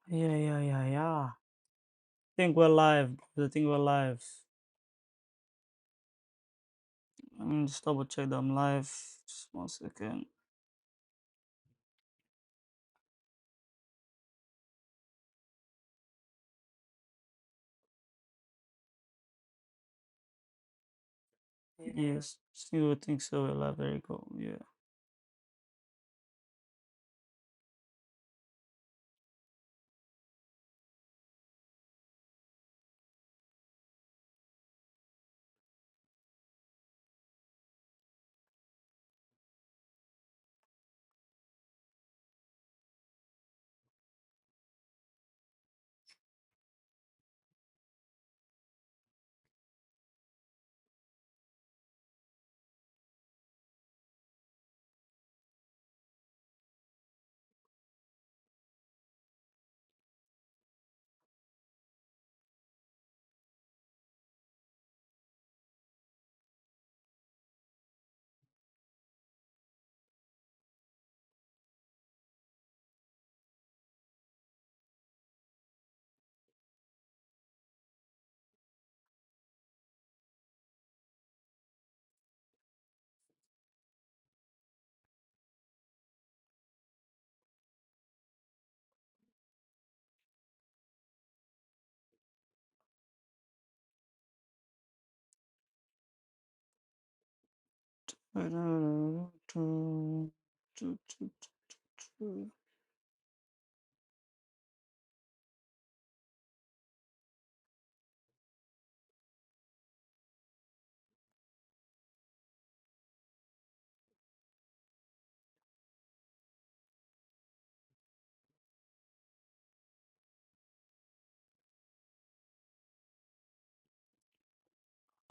Yeah. Think we're live. I think we're live. Let me just double check that I'm live. Just 1 second. Yes, still think so. We're live. There you go. Yeah.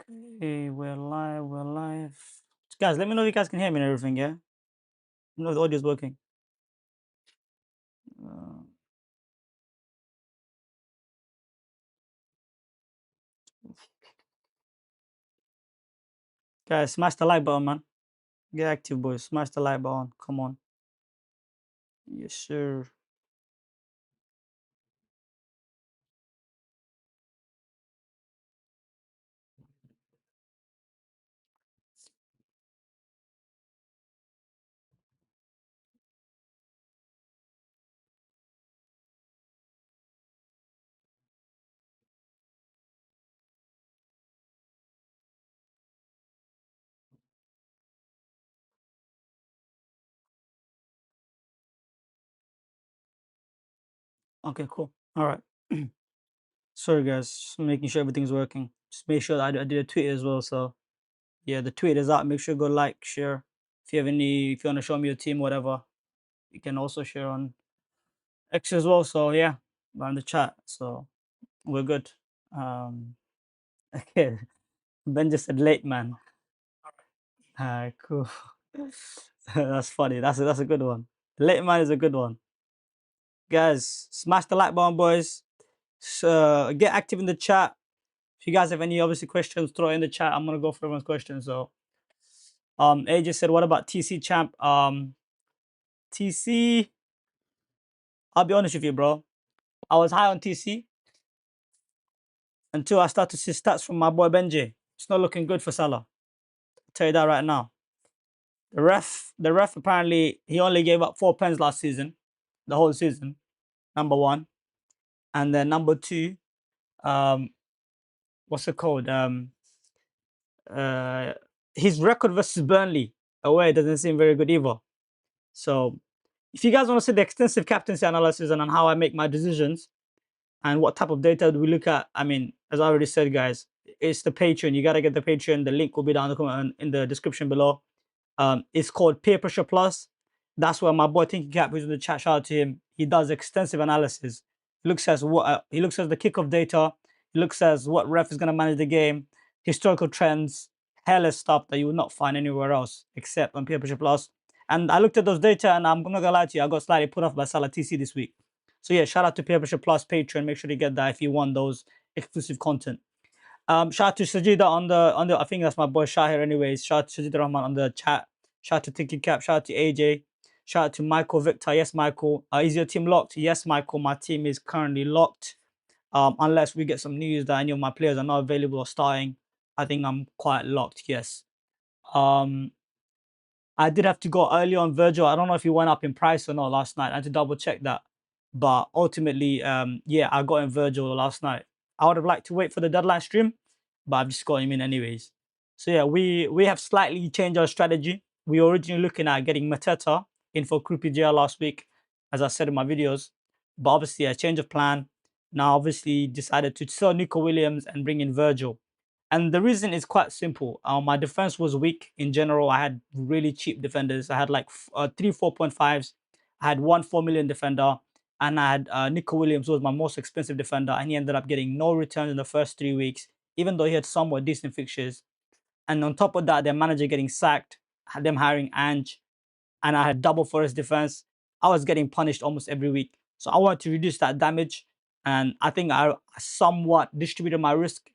Okay, we're live. We're live. Guys, let me know if you guys can hear me and everything. Yeah. You know the audio's working. Uh, guys, smash the like button, man. Get active, boys. Smash the like button. Come on. Yes, sir. Okay, cool. All right. Sorry, guys. Just making sure everything's working. Just make sure that I did a tweet as well. So yeah, the tweet is out. Make sure you go like, share. If you have any, if you want to show me your team, whatever, you can also share on X as well. So yeah, we're in the chat. So we're good. Okay. Ben just said late, man. Alright, cool. That's funny. That's a good one. Late man is a good one. Guys, smash the like button, boys. Get active in the chat. If you guys have any obviously questions, throw it in the chat. I'm gonna go for everyone's questions. So AJ said, what about TC champ? TC, I'll be honest with you, bro. I was high on TC until I started to see stats from my boy Benji. It's not looking good for Salah. I'll tell you that right now. The ref apparently he only gave up 4 pens last season, the whole season. Number one, and then number two, um, what's it called? Uh, his record versus Burnley away doesn't seem very good either. So, if you guys want to see the extensive captaincy analysis and on how I make my decisions and what type of data do we look at, I mean, as I already said, guys, it's the Patreon. You gotta get the Patreon. The link will be down in the description below. It's called Peer Pressure Plus. That's where my boy Thinking Cap, who's in the chat, shout out to him. He does extensive analysis. He looks at he looks at the kickoff data. He looks at what ref is going to manage the game, historical trends, hairless stuff that you will not find anywhere else except on Peer Pressure Plus. And I looked at those data, and I'm not gonna lie to you, I got slightly put off by Salah TC this week. So yeah, shout out to Peer Pressure Plus Patreon. Make sure to get that if you want those exclusive content. Shout out to Sajida on the I think that's my boy Shahir anyways. Shout out to Sajida Rahman on the chat. Shout out to Thinking Cap. Shout out to AJ. Shout out to Michael Victor. Yes, Michael. Is your team locked? Yes, Michael. My team is currently locked. Unless we get some news that any of my players are not available or starting, I think I'm quite locked. Yes. Um, I did have to go early on Virgil. I don't know if he went up in price or not last night. I had to double check that. But ultimately, yeah, I got in Virgil last night. I would have liked to wait for the deadline stream, but I've just got him in anyways. So yeah, we have slightly changed our strategy. We were originally looking at getting Mateta in for Krupi JL last week, as I said in my videos. But obviously, a change of plan. Now, obviously, decided to sell Nico Williams and bring in Virgil. And the reason is quite simple. My defense was weak in general. I had really cheap defenders. I had like three 4.5s. I had one 4 million defender. And I had Nico Williams, who was my most expensive defender. And he ended up getting no returns in the first 3 weeks, even though he had somewhat decent fixtures. And on top of that, their manager getting sacked, had them hiring Ange, and I had double Forest defense. I was getting punished almost every week. So I wanted to reduce that damage. And I think I somewhat distributed my risk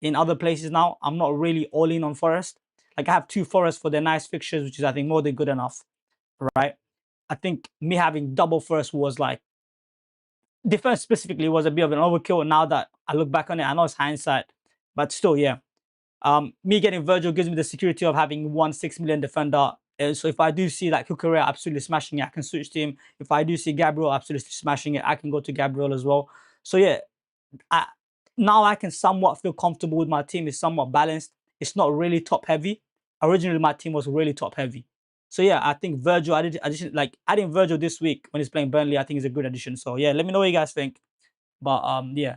in other places now. I'm not really all in on Forest. Like I have two Forest for their nice fixtures, which is I think more than good enough, right? I think me having double Forest was like defense specifically was a bit of an overkill. Now that I look back on it, I know it's hindsight, but still, yeah. Me getting Virgil gives me the security of having one 6 million defender. So if I do see like Kukurea absolutely smashing it, I can switch to him. If I do see Gabriel absolutely smashing it, I can go to Gabriel as well. So yeah, I, now I can somewhat feel comfortable with my team. It's somewhat balanced. It's not really top heavy. Originally, my team was really top heavy. So yeah, I think Virgil, like adding Virgil this week when he's playing Burnley, I think is a good addition. So yeah, let me know what you guys think. But yeah.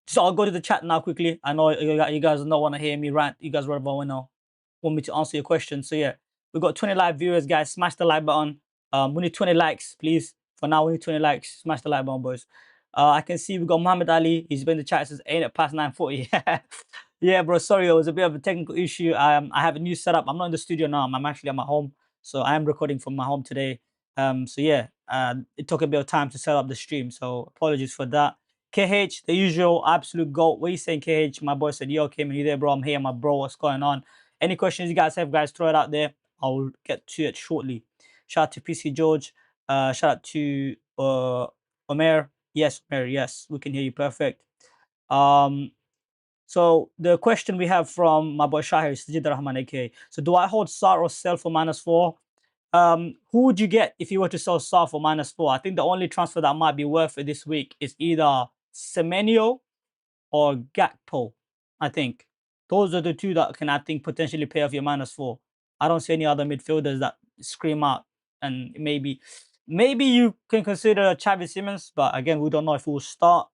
So I'll go to the chat now quickly. I know you guys don't want to hear me rant. You guys rather want me to answer your question. So yeah, we got 20 live viewers, guys. Smash the like button. We need 20 likes, please. For now, we need 20 likes. Smash the like button, boys. I can see we got Muhammad Ali. He's been in the chat. Says ain't it past 9:40? Yeah, bro. Sorry, it was a bit of a technical issue. I have a new setup. I'm not in the studio now. I'm actually at my home, so I am recording from my home today. So yeah, it took a bit of time to set up the stream. So apologies for that. KH, the usual absolute goat. What are you saying, KH? My boy said, yo, Kayman, you there, bro? I'm here, my bro. What's going on? Any questions you guys have, guys, throw it out there. I'll get to it shortly. Shout out to PC George. Shout out to Omer. Yes, Omer, yes, we can hear you perfect. So the question we have from my boy Shahir is Sajid Rahman, aka. So do I hold SAR or sell for -4? Who would you get if you were to sell SAR for -4? I think the only transfer that might be worth it this week is either Semenyo or Gakpo. I think those are the two that can, I think, potentially pay off your -4. I don't see any other midfielders that scream out, and maybe you can consider Xavi Simons, but again, we don't know if he will start.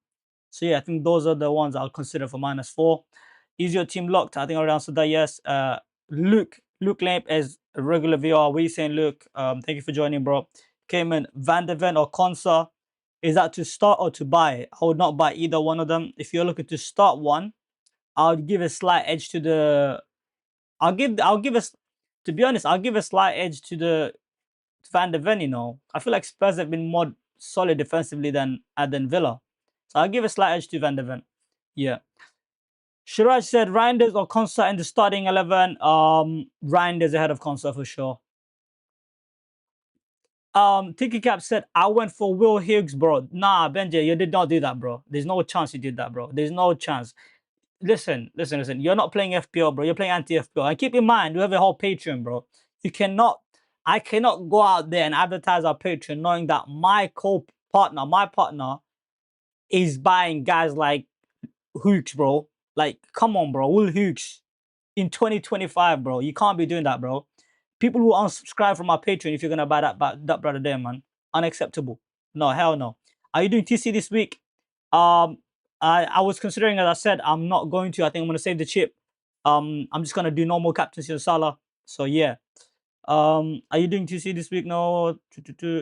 So yeah, I think those are the ones I'll consider for -4. Is your team locked? I think I already answered that. Yes. Luke Lamp as a regular VR. What are you saying, Luke? Thank you for joining, bro. Kayman, Van de Ven or Konsa? Is that to start or to buy? I would not buy either one of them. If you're looking to start one, I would give a slight edge to the. I'll give us. To be honest, I'll give a slight edge to the Van de Ven. You know, I feel like Spurs have been more solid defensively than Villa, so I'll give a slight edge to Van de Ven. Yeah. Shiraj said Reinders or Konsa in the starting 11. Reinders ahead of Konsa for sure. Tiki Cap said I went for Will Hughes, bro. Nah, Benji, you did not do that, bro. There's no chance you did that, bro. There's no chance. Listen. You're not playing FPL, bro. You're playing anti-FPL. And keep in mind, we have a whole Patreon, bro. I cannot go out there and advertise our Patreon knowing that my partner is buying guys like Hughes, bro. Like, come on, bro. Will Hughes in 2025, bro. You can't be doing that, bro. People will unsubscribe from our Patreon if you're gonna buy that brother there, man. Unacceptable. No, hell no. Are you doing TC this week? I was considering, as I said, I'm not going to. I think I'm gonna save the chip. I'm just gonna do normal captaincy on Salah. So yeah. Are you doing TC this week? No.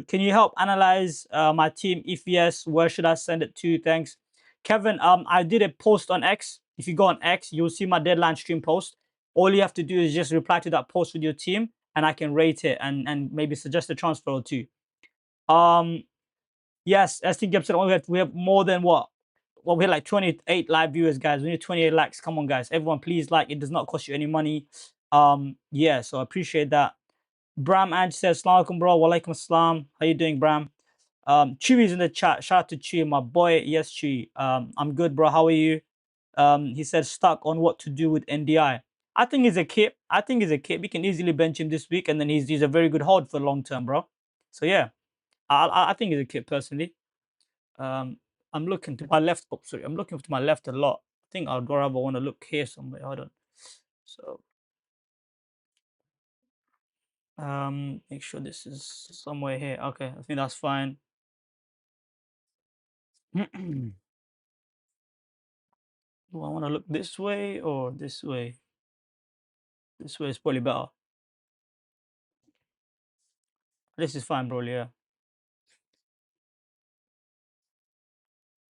Can you help analyze my team? If yes, where should I send it to? Thanks. Kevin, I did a post on X. If you go on X, you'll see my deadline stream post. All you have to do is just reply to that post with your team, and I can rate it and maybe suggest a transfer or two. Yes, as Team said, we have more than what? Well, we had like 28 live viewers, guys. We need 28 likes. Come on, guys. Everyone, please like. It does not cost you any money. Yeah, so I appreciate that. Bram Ange says, Assalamu alaikum, bro. Walaikum assalam. How you doing, Bram? Chewy's in the chat. Shout out to Chewy, my boy. Yes, Chewy. I'm good, bro. How are you? He said stuck on what to do with NDI. I think he's a kid. I think he's a kid. We can easily bench him this week, and then he's a very good hold for long term, bro. So yeah, I think he's a kid personally. Um, I'm looking to my left. Oh, sorry, I'm looking to my left a lot. I think I'd rather want to look here somewhere. Hold on. So make sure this is somewhere here. Okay, I think that's fine. Do I want to look this way or this way? This way is probably better. This is fine, bro. Yeah.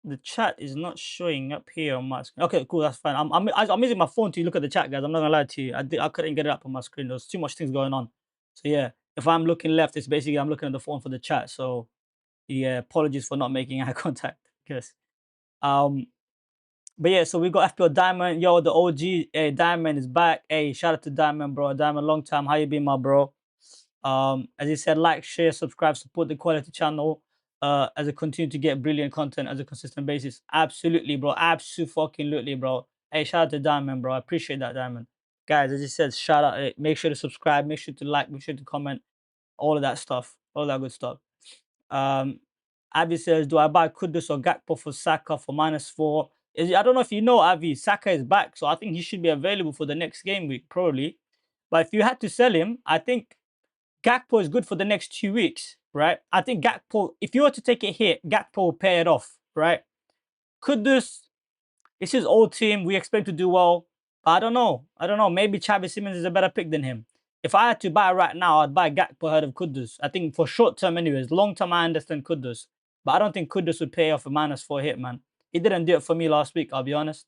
The chat is not showing up here on my screen. Okay, cool. That's fine. I'm using my phone to look at the chat, guys. I'm not gonna lie to you. I couldn't get it up on my screen. There's too much things going on. So yeah, if I'm looking left, it's basically I'm looking at the phone for the chat. So yeah, apologies for not making eye contact. Yes. Um, but yeah, so we got FPL Diamond. Yo, the OG. Hey, Diamond is back. Hey, shout out to Diamond, bro. Diamond, long time. How you been, my bro? As he said, like, share, subscribe, support the quality channel. As I continue to get brilliant content as a consistent basis. Absolutely, bro. Absolutely, bro. Hey, shout out to Diamond, bro. I appreciate that, Diamond. Guys, as he said, shout out. Make sure to subscribe. Make sure to like. Make sure to comment. All of that stuff. All that good stuff. Um, Avi says, do I buy Kudus or Gakpo for Saka for -4? I don't know if you know, Avi. Saka is back, so I think he should be available for the next game week, probably. But if you had to sell him, I think Gakpo is good for the next 2 weeks, right? I think Gakpo, if you were to take a hit, Gakpo will pay it off, right? Kudus, it's his old team. We expect to do well. But I don't know. I don't know. Maybe Xavi Simons is a better pick than him. If I had to buy right now, I'd buy Gakpo ahead of Kudus. I think for short term, anyways. Long term, I understand Kudus. But I don't think Kudus would pay off a -4 hit, man. He didn't do it for me last week, I'll be honest.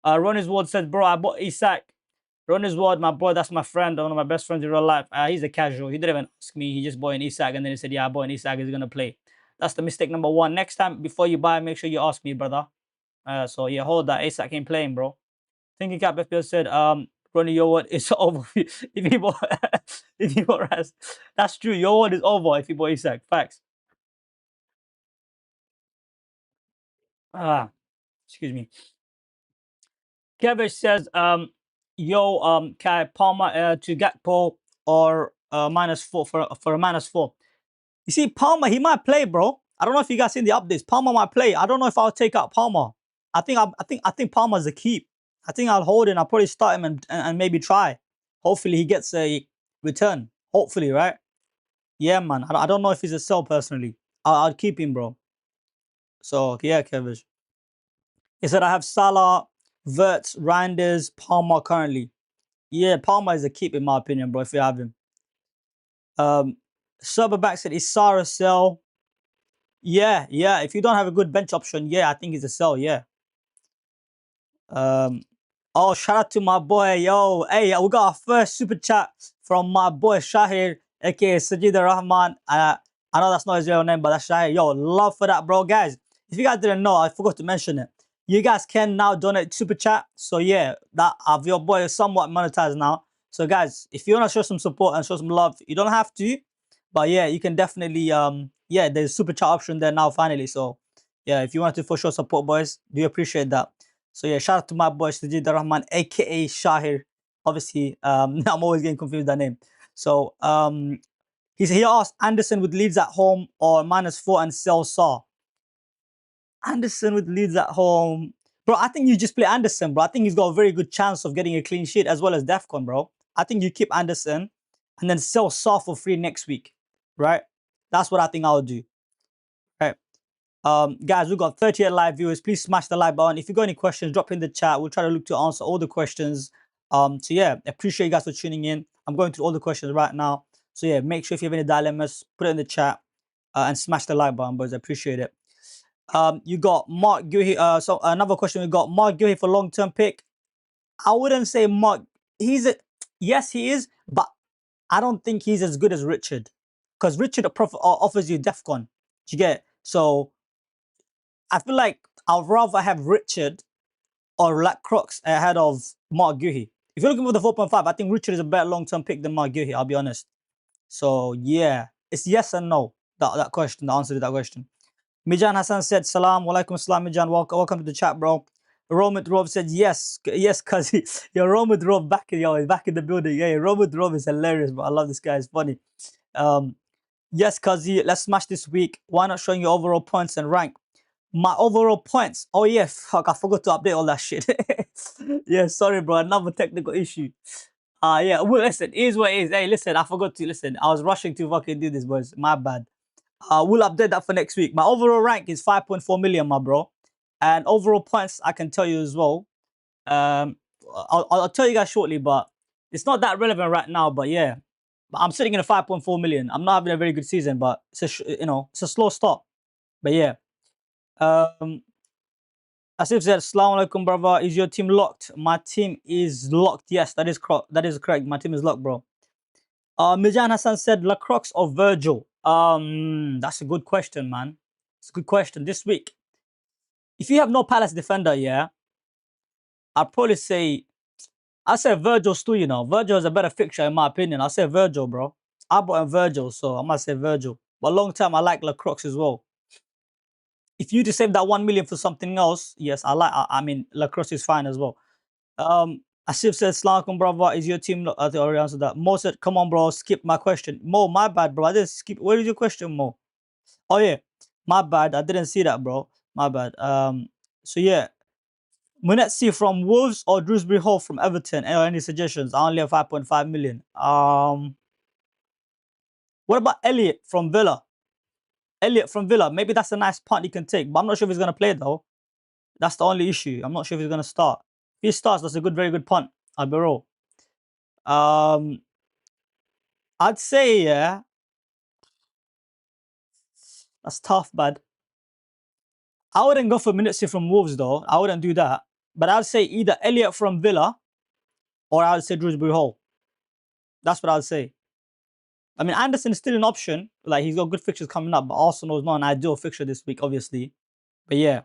Ronnie's Ward said, bro, I bought Isak. Ronnie's Ward, my boy, that's my friend, one of my best friends in real life. He's a casual. He didn't even ask me. He just bought an Isak and then he said, yeah, I bought an Isak. He's going to play. That's the mistake number one. Next time, before you buy, make sure you ask me, brother. So yeah, hold that. Isak ain't playing, bro. Thinking Cap FPL said, Ronnie, your word is over. If you bought, if you bought Raz, that's true. Your word is over if you bought Isak. Facts. Excuse me. Kevish says, yo, Kai Palmer to Gakpo or -4 for a -4. You see, Palmer, he might play, bro. I don't know if you guys seen the updates. Palmer might play. I don't know if I'll take out Palmer. I think Palmer's a keep. I think I'll hold him. I'll probably start him and maybe try. Hopefully he gets a return. Hopefully, right? Yeah, man. I don't know if he's a sell personally. I'll keep him, bro. So yeah, Kevish. He said I have Salah, Verts, Reinders, Palmer currently. Yeah, Palmer is a keep in my opinion, bro. If you have him. Serberback said is Sarah sell. Yeah, yeah. If you don't have a good bench option, yeah, I think it's a sell. Yeah. Um, oh, shout out to my boy, yo. Hey, we got our first super chat from my boy Shahir, aka Sajid Rahman. I know that's not his real name, but that's Shahir. Yo, love for that, bro. Guys, if you guys didn't know, I forgot to mention it. You guys can now donate super chat. So yeah, that your boy is somewhat monetized now. So guys, if you want to show some support and show some love, you don't have to. But yeah, you can definitely yeah, there's super chat option there now finally. So yeah, if you want to for sure support, boys, do appreciate that. So yeah, shout out to my boy Sajid Rahman, aka Shahir. Obviously, I'm always getting confused with that name. So he asked Anderson with Leeds at home or -4 and sell Saw. Anderson with Leeds at home. Bro, I think you just play Anderson, bro. I think he's got a very good chance of getting a clean sheet as well as Defcon, bro. I think you keep Anderson and then sell Saw for free next week, right? That's what I think I'll do, right? Guys, we've got 38 live viewers. Please smash the like button. If you got any questions, drop in the chat. We'll try to look to answer all the questions. So yeah, appreciate you guys for tuning in. I'm going through all the questions right now. So yeah, make sure if you have any dilemmas, put it in the chat and smash the like button, boys. I appreciate it. You got Mark Guhi. So another question we got Mark Guhi for long-term pick. I wouldn't say Mark. Yes, he is, but I don't think he's as good as Richard because Richard offers you Defcon. Do you get it? So I feel like I'd rather have Richard or Black Crocs ahead of Mark Guhi. If you're looking for the 4.5, I think Richard is a better long-term pick than Mark Guhi, I'll be honest. So yeah, it's yes and no. That question, the answer to that question. Mijan Hassan said, Salam, walaikum salam, Mijan. Welcome to the chat, bro. Romit Rov said, yes, cuz yo, Romit Rov he's back in the building. Yeah, Romit Rov is hilarious, bro. I love this guy, it's funny. Um, yes, Kazi, let's smash this week. Why not showing your overall points and rank? My overall points. Oh yeah, fuck, I forgot to update all that shit. Yeah, sorry, bro. Another technical issue. Yeah, well, listen, it is what it is. Hey, listen, I forgot to listen. I was rushing to fucking do this, boys. My bad. We'll update that for next week. My overall rank is 5.4 million, my bro. And overall points, I can tell you as well. Um, I'll tell you guys shortly, but it's not that relevant right now. But yeah, I'm sitting in a 5.4 million. I'm not having a very good season, but it's a slow start. But yeah, um, Asif said, "Assalamu alaikum, brother. Is your team locked? My team is locked. Yes, that is correct. That is correct. My team is locked, bro." Mijan Hassan said, Lacroix or Virgil? That's a good question, man. It's a good question. This week, if you have no Palace defender, yeah, I'd probably say, I say Virgil too, you know. Virgil is a better fixture, in my opinion. I say Virgil, bro. I bought in Virgil, so I must say Virgil. But long time, I like Lacroix as well. If you just save that 1 million for something else, yes, I mean, Lacroix is fine as well. Asif said, Slankum, brother, is your team? I think I already answered that. Mo said, come on, bro, skip my question. Mo, my bad, bro. I didn't skip. Where is your question, Mo? Oh, yeah. My bad. I didn't see that, bro. My bad. So, yeah. Munetsi from Wolves or Drewsbury Hall from Everton? Any suggestions? I only have 5.5 million. What about Elliot from Villa? Elliot from Villa. Maybe that's a nice punt he can take, but I'm not sure if he's going to play, though. That's the only issue. I'm not sure if he's going to start. If he starts, that's a very good punt. I'll be real. I'd say, yeah, that's tough, bud. I wouldn't go for Minutsi from Wolves, though. I wouldn't do that. But I'd say either Elliot from Villa or I'd say Drewsbury Hall. That's what I'd say. I mean, Anderson is still an option. Like, he's got good fixtures coming up, but Arsenal is not an ideal fixture this week, obviously. But yeah.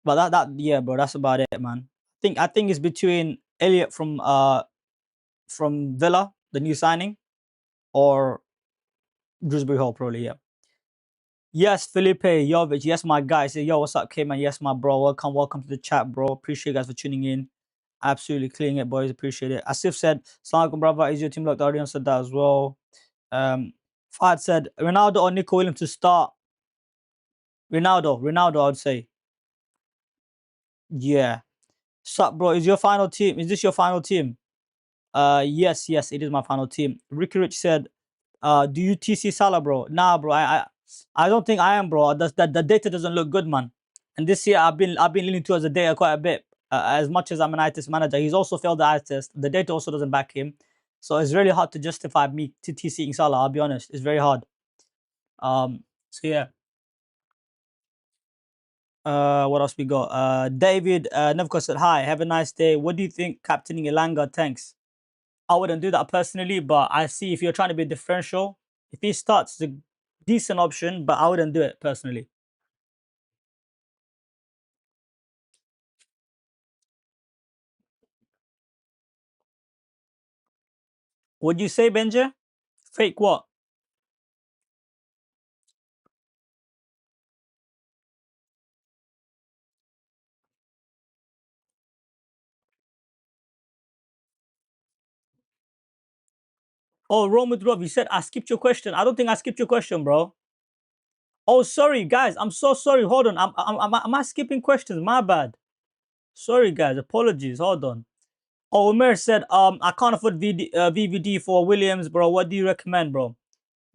But yeah, bro, that's about it, man. I think it's between Elliot from Villa, the new signing, or Drewsbury Hall, probably, yeah. Yes, Felipe Jovic. Yes, my guy. Say, yo, what's up, Kayman? Yes, my bro. Welcome to the chat, bro. Appreciate you guys for tuning in. Absolutely clearing it, boys. Appreciate it. Asif said, Assalamualaikum, brother. Is your team locked? Arian said that as well. Fahad said, Ronaldo or Nico Williams to start. Ronaldo, I'd say. Yeah. Sup, bro? Is this your final team? Yes, it is my final team. Ricky Rich said, do you TC Salah, bro? Nah, bro. I don't think I am, bro. The data doesn't look good, man. And this year I've been leaning towards the data quite a bit. As much as I'm an eye test manager, he's also failed the eye test. The data also doesn't back him, so it's really hard to justify me to TCing Salah. I'll be honest, it's very hard. So yeah. What else we got? David Nevko said, hi, have a nice day. What do you think captaining Elanga? Thanks. I wouldn't do that personally, but I see if you're trying to be differential, if he starts, it's a decent option, but I wouldn't do it personally. Would you say, Benja? Fake what? Oh, Rome with Rob, you said I skipped your question. I don't think I skipped your question, bro. Oh, sorry, guys. I'm so sorry. Hold on. Am I skipping questions? My bad. Sorry, guys. Apologies. Hold on. Oh, Omer said, I can't afford VVD for Williams, bro. What do you recommend, bro?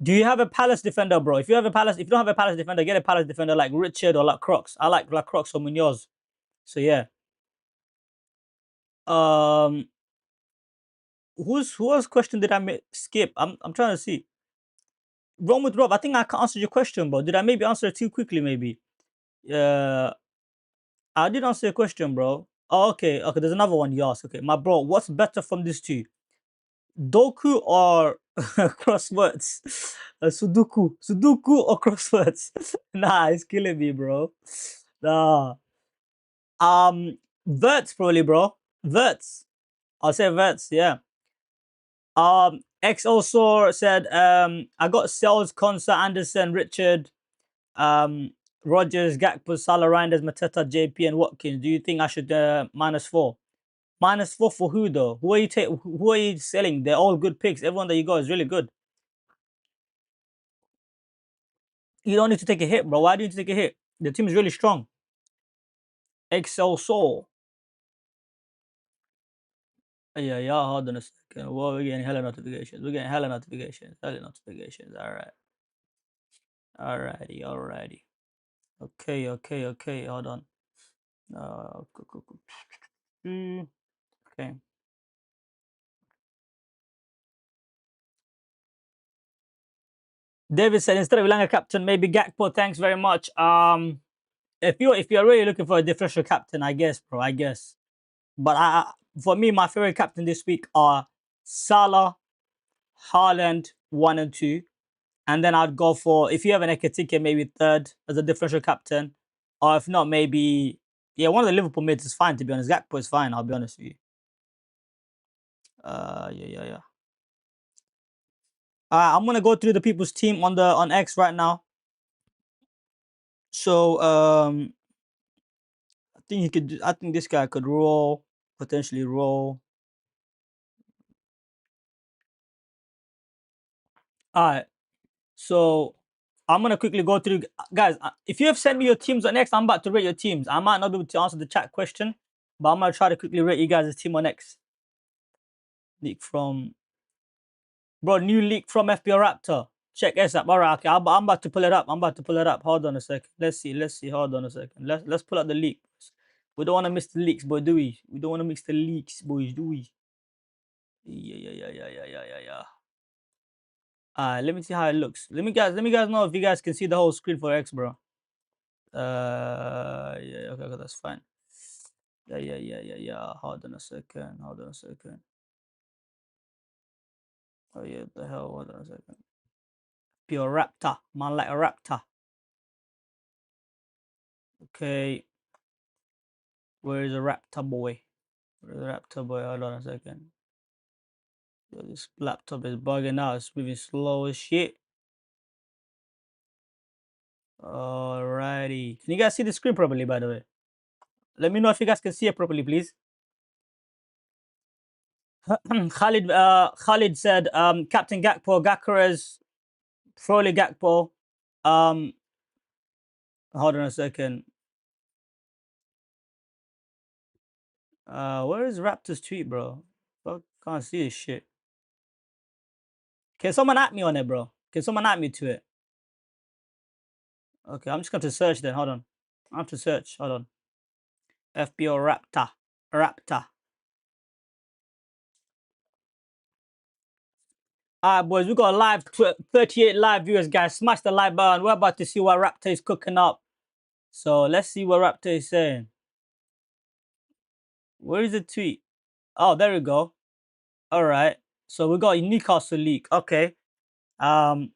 Do you have a Palace defender, bro? If you don't have a Palace defender, get a Palace defender like Richard or like Crocs. I like Crocs or Munoz. So yeah. Um, whose question did I skip? I'm trying to see. Wrong with Rob. I think I can't answer your question, bro. Did I maybe answer it too quickly? Maybe. Uh, I did answer your question, bro. Oh, okay. Okay, there's another one you asked. Okay, my bro, what's better from these two? Doku or crosswords? Sudoku or crosswords? Nah, it's killing me, bro. Nah. Verts probably, bro. Verts. I'll say Verts. Yeah. X also said, I got Sales, Konsa, Anderson, Richard, um, Rogers, Gakpo, Salah, Reinders, Mateta, JP, and Watkins. Do you think I should -4? -4 for who though? Who are you who are you selling? They're all good picks. Everyone that you got is really good. You don't need to take a hit, bro. Why do you need to take a hit? The team is really strong. Excel Soul. Yeah, yeah, hold on a second. Well, we're getting hella notifications. We're getting hella notifications. Hella notifications. All right. Alrighty, alrighty. Okay, okay, okay. Hold on. Okay. David said instead of Ilanga captain, maybe Gakpo. Thanks very much. If you're really looking for a differential captain, I guess, bro. I guess. But for me, my favorite captain this week are Salah, Haaland, 1 and 2. And then I'd go for, if you have an Ekatike, maybe third as a differential captain. Or if not, maybe, yeah, one of the Liverpool mids is fine, to be honest. Gakpo is fine, I'll be honest with you. Yeah. I'm going to go through the people's team on X right now. So, I think this guy could roll, potentially roll. All right. So I'm gonna quickly go through, guys. If you have sent me your teams on X, I'm about to rate your teams. I might not be able to answer the chat question, but I'm gonna try to quickly rate you guys' team on X. Leak from, bro. New leak from FBO Raptor. Check S up. All right, okay. I'm about to pull it up. I'm about to pull it up. Hold on a second. Let's see. Let's see. Hold on a second. Let's pull up the leak. We don't want to miss the leaks, boy, do we? We don't want to miss the leaks, boys, do we? Yeah. Let me see how it looks. Let me guys know if you guys can see the whole screen for X, bro. Yeah, okay, that's fine. Yeah. Hold on a second. Oh yeah, the hell, hold on a second. Pure raptor, man, like a raptor. Okay, where is the raptor boy? Where's the raptor boy? Hold on a second. Yo, this laptop is bugging out. It's moving slow as shit. Alrighty. Can you guys see the screen properly, by the way? Let me know if you guys can see it properly, please. Khalid said, Captain Gakpo, Gakares, Froley Gakpo. Hold on a second. Where is Raptor's tweet, bro? Fuck, can't see this shit. Can someone at me on it, bro? Can someone at me to it? Okay, I'm just going to search then. Hold on. I have to search. Hold on. FBO Raptor. All right, boys, we got a live 38 live viewers, guys. Smash the like button. We're about to see what Raptor is cooking up. So let's see what Raptor is saying. Where is the tweet? Oh, there we go. All right. So we got a Newcastle leak. Okay. I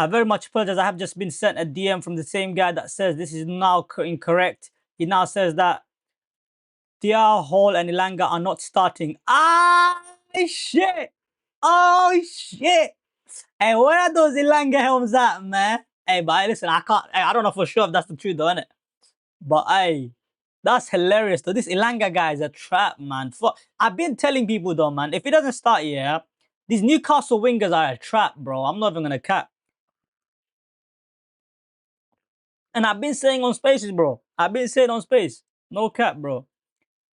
very much apologize. I have just been sent a DM from the same guy that says this is now incorrect. He now says that Tia, Hall, and Ilanga are not starting. Ah, shit. Oh, shit. Hey, where are those Ilanga helms at, man? Hey, but listen, I don't know for sure if that's the truth, though, innit? But hey, that's hilarious, though. This Ilanga guy is a trap, man. I've been telling people, though, man, if he doesn't start, yeah, these Newcastle wingers are a trap, bro. I'm not even going to cap. And I've been saying on spaces, bro. I've been saying on space. No cap, bro.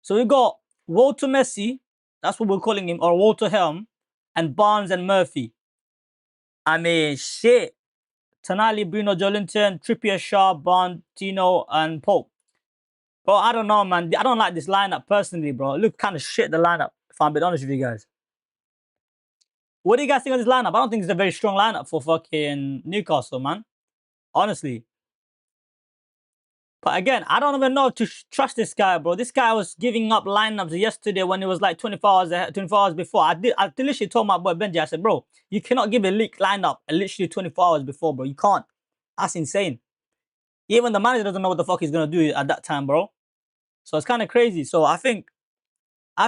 So we got Walter Messi, that's what we're calling him, or Walter Helm, and Barnes and Murphy. I mean, shit. Tonali, Bruno, Jolinton, Trippier, Shaw, Bond, Tino, and Pope. Bro, I don't know, man. I don't like this lineup personally, bro. It looks kind of shit, the lineup, if I'm being honest with you guys. What do you guys think of this lineup? I don't think it's a very strong lineup for fucking Newcastle, man. Honestly. But again, I don't even know to trust this guy, bro. This guy was giving up lineups yesterday when it was like 24 hours ahead, 24 hours before. I literally told my boy Benji, I said, bro, you cannot give a leak lineup literally 24 hours before, bro. You can't. That's insane. Even the manager doesn't know what the fuck he's gonna do at that time, bro. So it's kind of crazy. So I think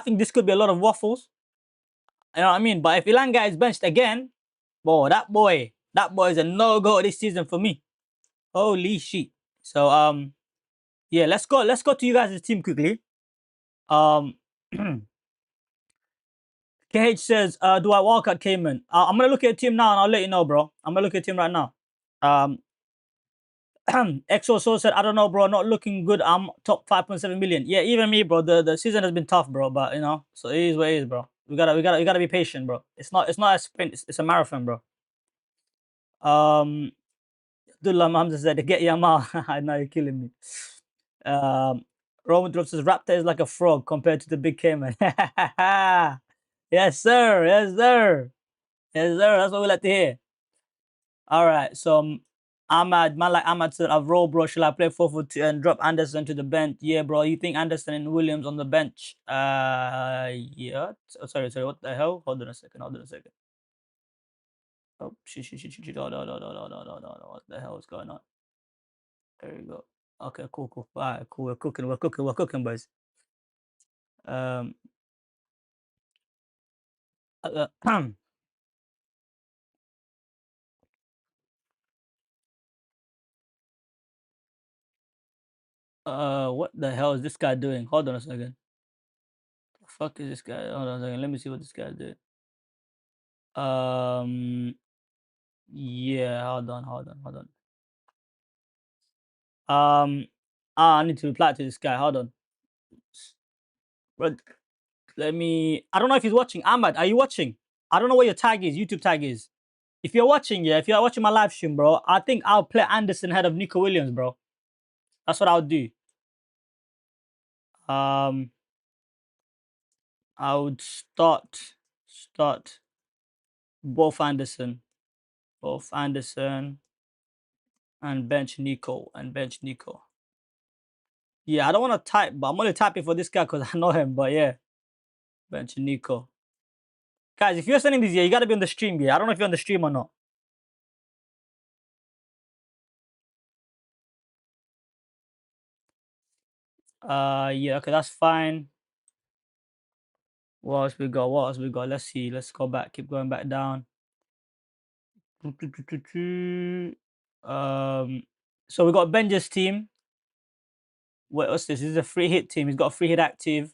this could be a lot of waffles. You know what I mean? But if Ilanga is benched again, that boy is a no-go this season for me. Holy shit. So yeah, let's go to you guys' team quickly. Um KH says, do I walk at Kayman? I'm gonna look at your team now and I'll let you know, bro. I'm gonna look at your team right now. Um XO said, I don't know, bro, not looking good. I'm top 5.7 million. Yeah, even me, bro. The season has been tough, bro. But you know, so it is what it is, bro. We gotta be patient, bro. It's not a sprint, it's a marathon, bro. Abdullah Mohammed said, get Yamal. I know you're killing me. Roman Drop says, Raptor is like a frog compared to the big Cayman. Yes, sir. Yes, sir. Yes, sir. That's what we like to hear. All right. So Ahmad, man like Ahmad said, I've rolled, bro. Shall I play 4-4-2 and drop Anderson to the bench? Yeah, bro. You think Anderson and Williams on the bench? Yeah. Oh, sorry. What the hell? Hold on a second. Oh, shit. No. What the hell is going on? There you go. Okay, cool. All right, cool. We're cooking, boys. Um, uh, what the hell is this guy doing? Hold on a second. The fuck is this guy? Hold on a second. Let me see what this guy's doing. Yeah. Hold on. I need to reply to this guy. Hold on. But let me. I don't know if he's watching. Ahmad, are you watching? I don't know what your tag is. YouTube tag is. If you're watching, yeah, if you're watching my live stream, bro, I think I'll play Anderson ahead of Nico Williams, bro. That's what I'll do. Um, I would start both Anderson, and bench Nico. Yeah, I don't want to type, but I'm only typing for this guy because I know him. But yeah, bench Nico. Guys, if you're sending this, yeah, you gotta be on the stream. Yeah, I don't know if you're on the stream or not. Yeah, okay, that's fine. What else we got? Let's see. Let's go back. Keep going back down. Um, so we got Benja's team. What's this? This is a free hit team. He's got a free hit active.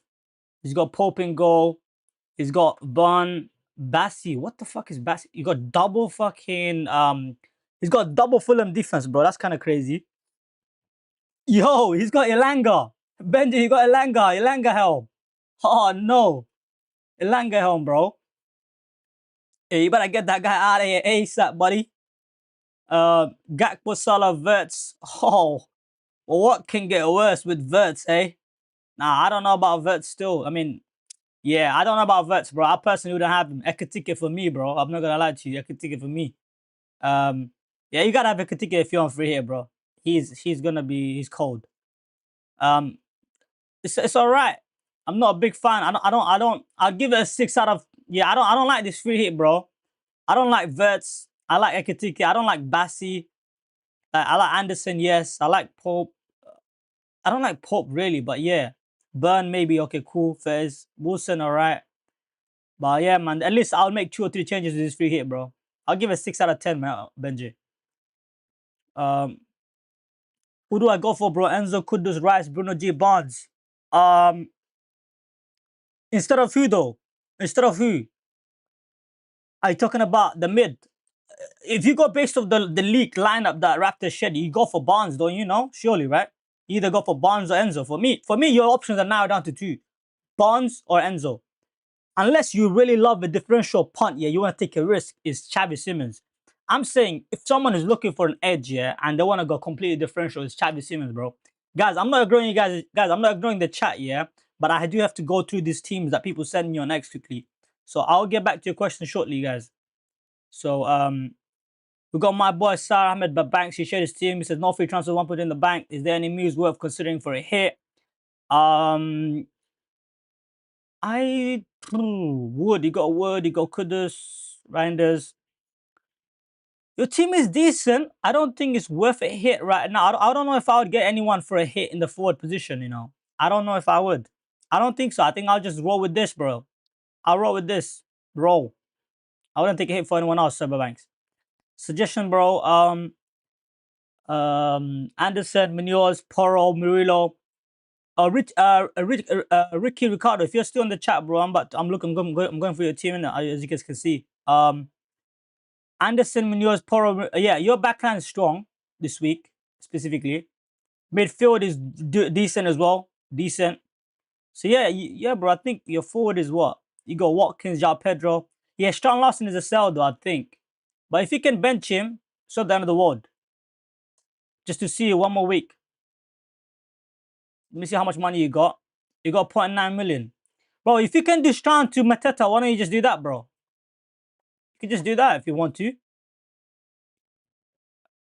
He's got Pope in goal. He's got Bon Bassi. What the fuck is Bassi? You got double fucking he's got double Fulham defense, bro. That's kind of crazy. Yo, he's got Elanga. Benji, he got Elanga helm. Oh no. Elanga helm, bro. Hey, you better get that guy out of here ASAP, buddy. Gakpo Salah Verts. Oh, well, what can get worse with Verts, eh? Nah, I don't know about Verts still. I mean, yeah, I don't know about Verts, bro. I personally wouldn't have him. Ekatike for me, bro. I'm not gonna lie to you. Ekatike for me. Yeah, you gotta have Ekatike if you're on free here, bro. He's cold. It's all right. I'm not a big fan. I'll give it a 6 out of. Yeah, I don't like this free hit, bro. I don't like Verts. I like Ekatike. I don't like Bassi. I like Anderson. Yes, I like Pope. I don't like Pope really, but yeah, Burn maybe okay, cool. Fez Wilson, all right. But yeah, man, at least I'll make 2 or 3 changes to this free hit, bro. I'll give it 6 out of 10, man, Benji. Um, who do I go for, bro? Enzo, Kudus, Rice, Bruno G, Barnes. Um, instead of who though? Instead of who? Are you talking about the mid? If you go based off the league lineup that Raptors shed, you go for Barnes, don't you know? Surely, right? You either go for Barnes or Enzo. For me, your options are now down to 2: Barnes or Enzo. Unless you really love a differential punt, yeah, you want to take a risk, is Chavi Simmons. I'm saying if someone is looking for an edge, yeah, and they want to go completely differential, it's Chavi Simmons, bro. Guys, I'm not ignoring you guys, I'm not ignoring the chat, yeah, but I do have to go through these teams that people send me on X quickly. So I'll get back to your question shortly, guys. So we got my boy Sarah Ahmed Banks. He shared his team. He says no free transfer, 1 put in the bank. Is there any moves worth considering for a hit? I Wood. You got Wood. You got Kudus, Reinders. Your team is decent. I don't think it's worth a hit right now. I don't know if I would get anyone for a hit in the forward position. You know, I don't know if I would. I don't think so. I think I'll just roll with this, bro. I'll roll with this. bro. I wouldn't take a hit for anyone else, Cyberbanks. Suggestion, bro. Anderson, Munoz, Poro, Murillo, Ricky Ricardo. If you're still in the chat, bro, I'm looking. I'm going for your team, as you guys can see. Anderson, Munoz, Poro. Yeah, your backline is strong this week specifically. Midfield is decent as well. Decent. So yeah, yeah, bro. I think your forward is what you got. Watkins, Jao Pedro. Yeah, Strong Larson is a sell though, I think. But if you can bench him, it's not the end of the world. Just to see you one more week. Let me see how much money you got. You got 0.9 million. Bro, if you can do Strand to Mateta, why don't you just do that, bro? You can just do that if you want to.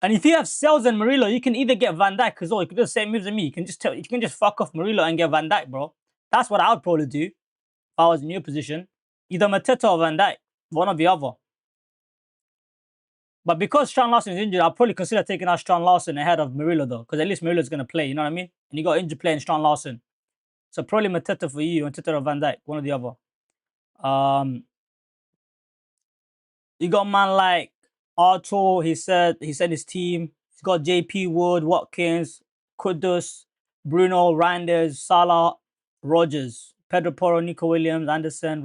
And if you have Sales and Murillo, you can either get Van Dijk as well. You can do the same moves as me. You can just fuck off Murillo and get Van Dijk, bro. That's what I would probably do if I was in your position. Either Mateta or Van Dijk, one or the other. But because Strand Larson is injured, I'll probably consider taking out Strand Larson ahead of Murillo though, because at least Murillo's gonna play. You know what I mean? And you got injured playing Strand Larson, so probably Mateta for you, Mateta or Van Dijk, one or the other. You got man like Arthur. He said his team. He's got JP Wood, Watkins, Kudus, Bruno, Reinders, Salah, Rogers, Pedro Porro, Nico Williams, Anderson,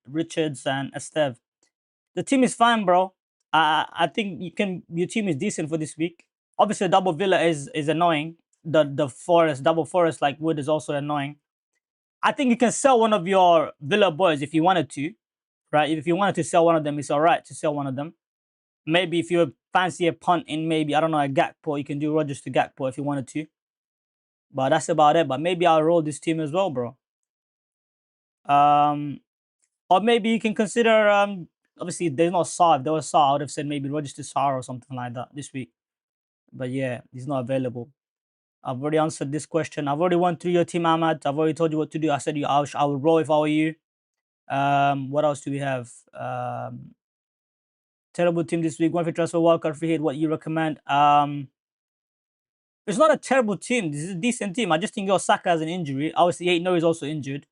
Richards, and Esteve. The team is fine, bro. I think your team is decent for this week. Obviously, double Villa is annoying. The Forest double Forest like Wood is also annoying. I think you can sell one of your Villa boys if you wanted to, right? If you wanted to sell one of them, it's all right to sell one of them. Maybe if you fancy a punt in, maybe I don't know, a Gakpo, you can do Rogers to Gakpo if you wanted to. But that's about it. But maybe I'll roll this team as well, bro. Or maybe you can consider obviously there's no Saar. If there was Saar, I would have said maybe Rogers to Saar or something like that this week. But yeah, he's not available. I've already answered this question. I've already went through your team, Ahmad. I've already told you what to do. I said I would roll if I were you. What else do we have? Terrible team this week. One free transfer, wildcard free hit. What you recommend? It's not a terrible team. This is a decent team. I just think your Saka has an injury. Obviously, no, he's also injured.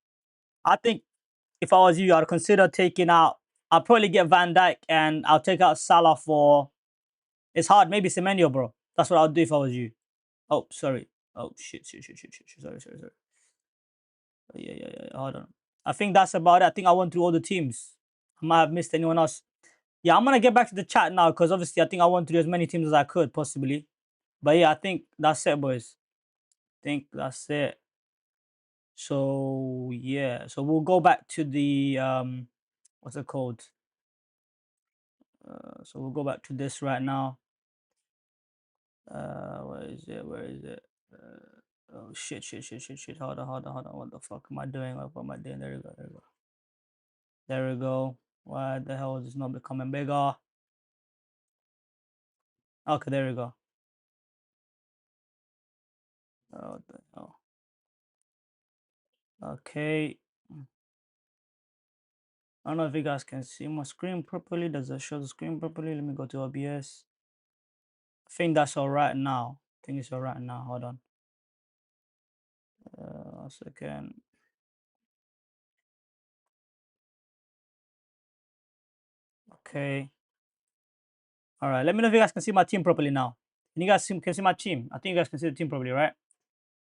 I think if I was you, I'd consider taking out. I'll probably get Van Dijk and I'll take out Salah for. It's hard. Maybe Semenyo, bro. That's what I'll do if I was you. Oh, sorry. Oh, shit. Sorry. Yeah. Hold on. I think that's about it. I think I went through all the teams. I might have missed anyone else. Yeah, I'm gonna get back to the chat now because obviously I think I went through as many teams as I could possibly. But yeah, I think that's it, boys. I think that's it. So yeah, so we'll go back to the what's it called? So we'll go back to this right now. Where is it? Oh shit. Hold on. What the fuck am I doing? What am I doing? There we go. Why the hell is this not becoming bigger? Okay, there we go. Oh, the hell. Okay. I don't know if you guys can see my screen properly. Does it show the screen properly? Let me go to OBS. I think that's all right now. I think it's all right now. Hold on. A second. Okay. All right. Let me know if you guys can see my team properly now. Can you guys can see my team? I think you guys can see the team properly, right?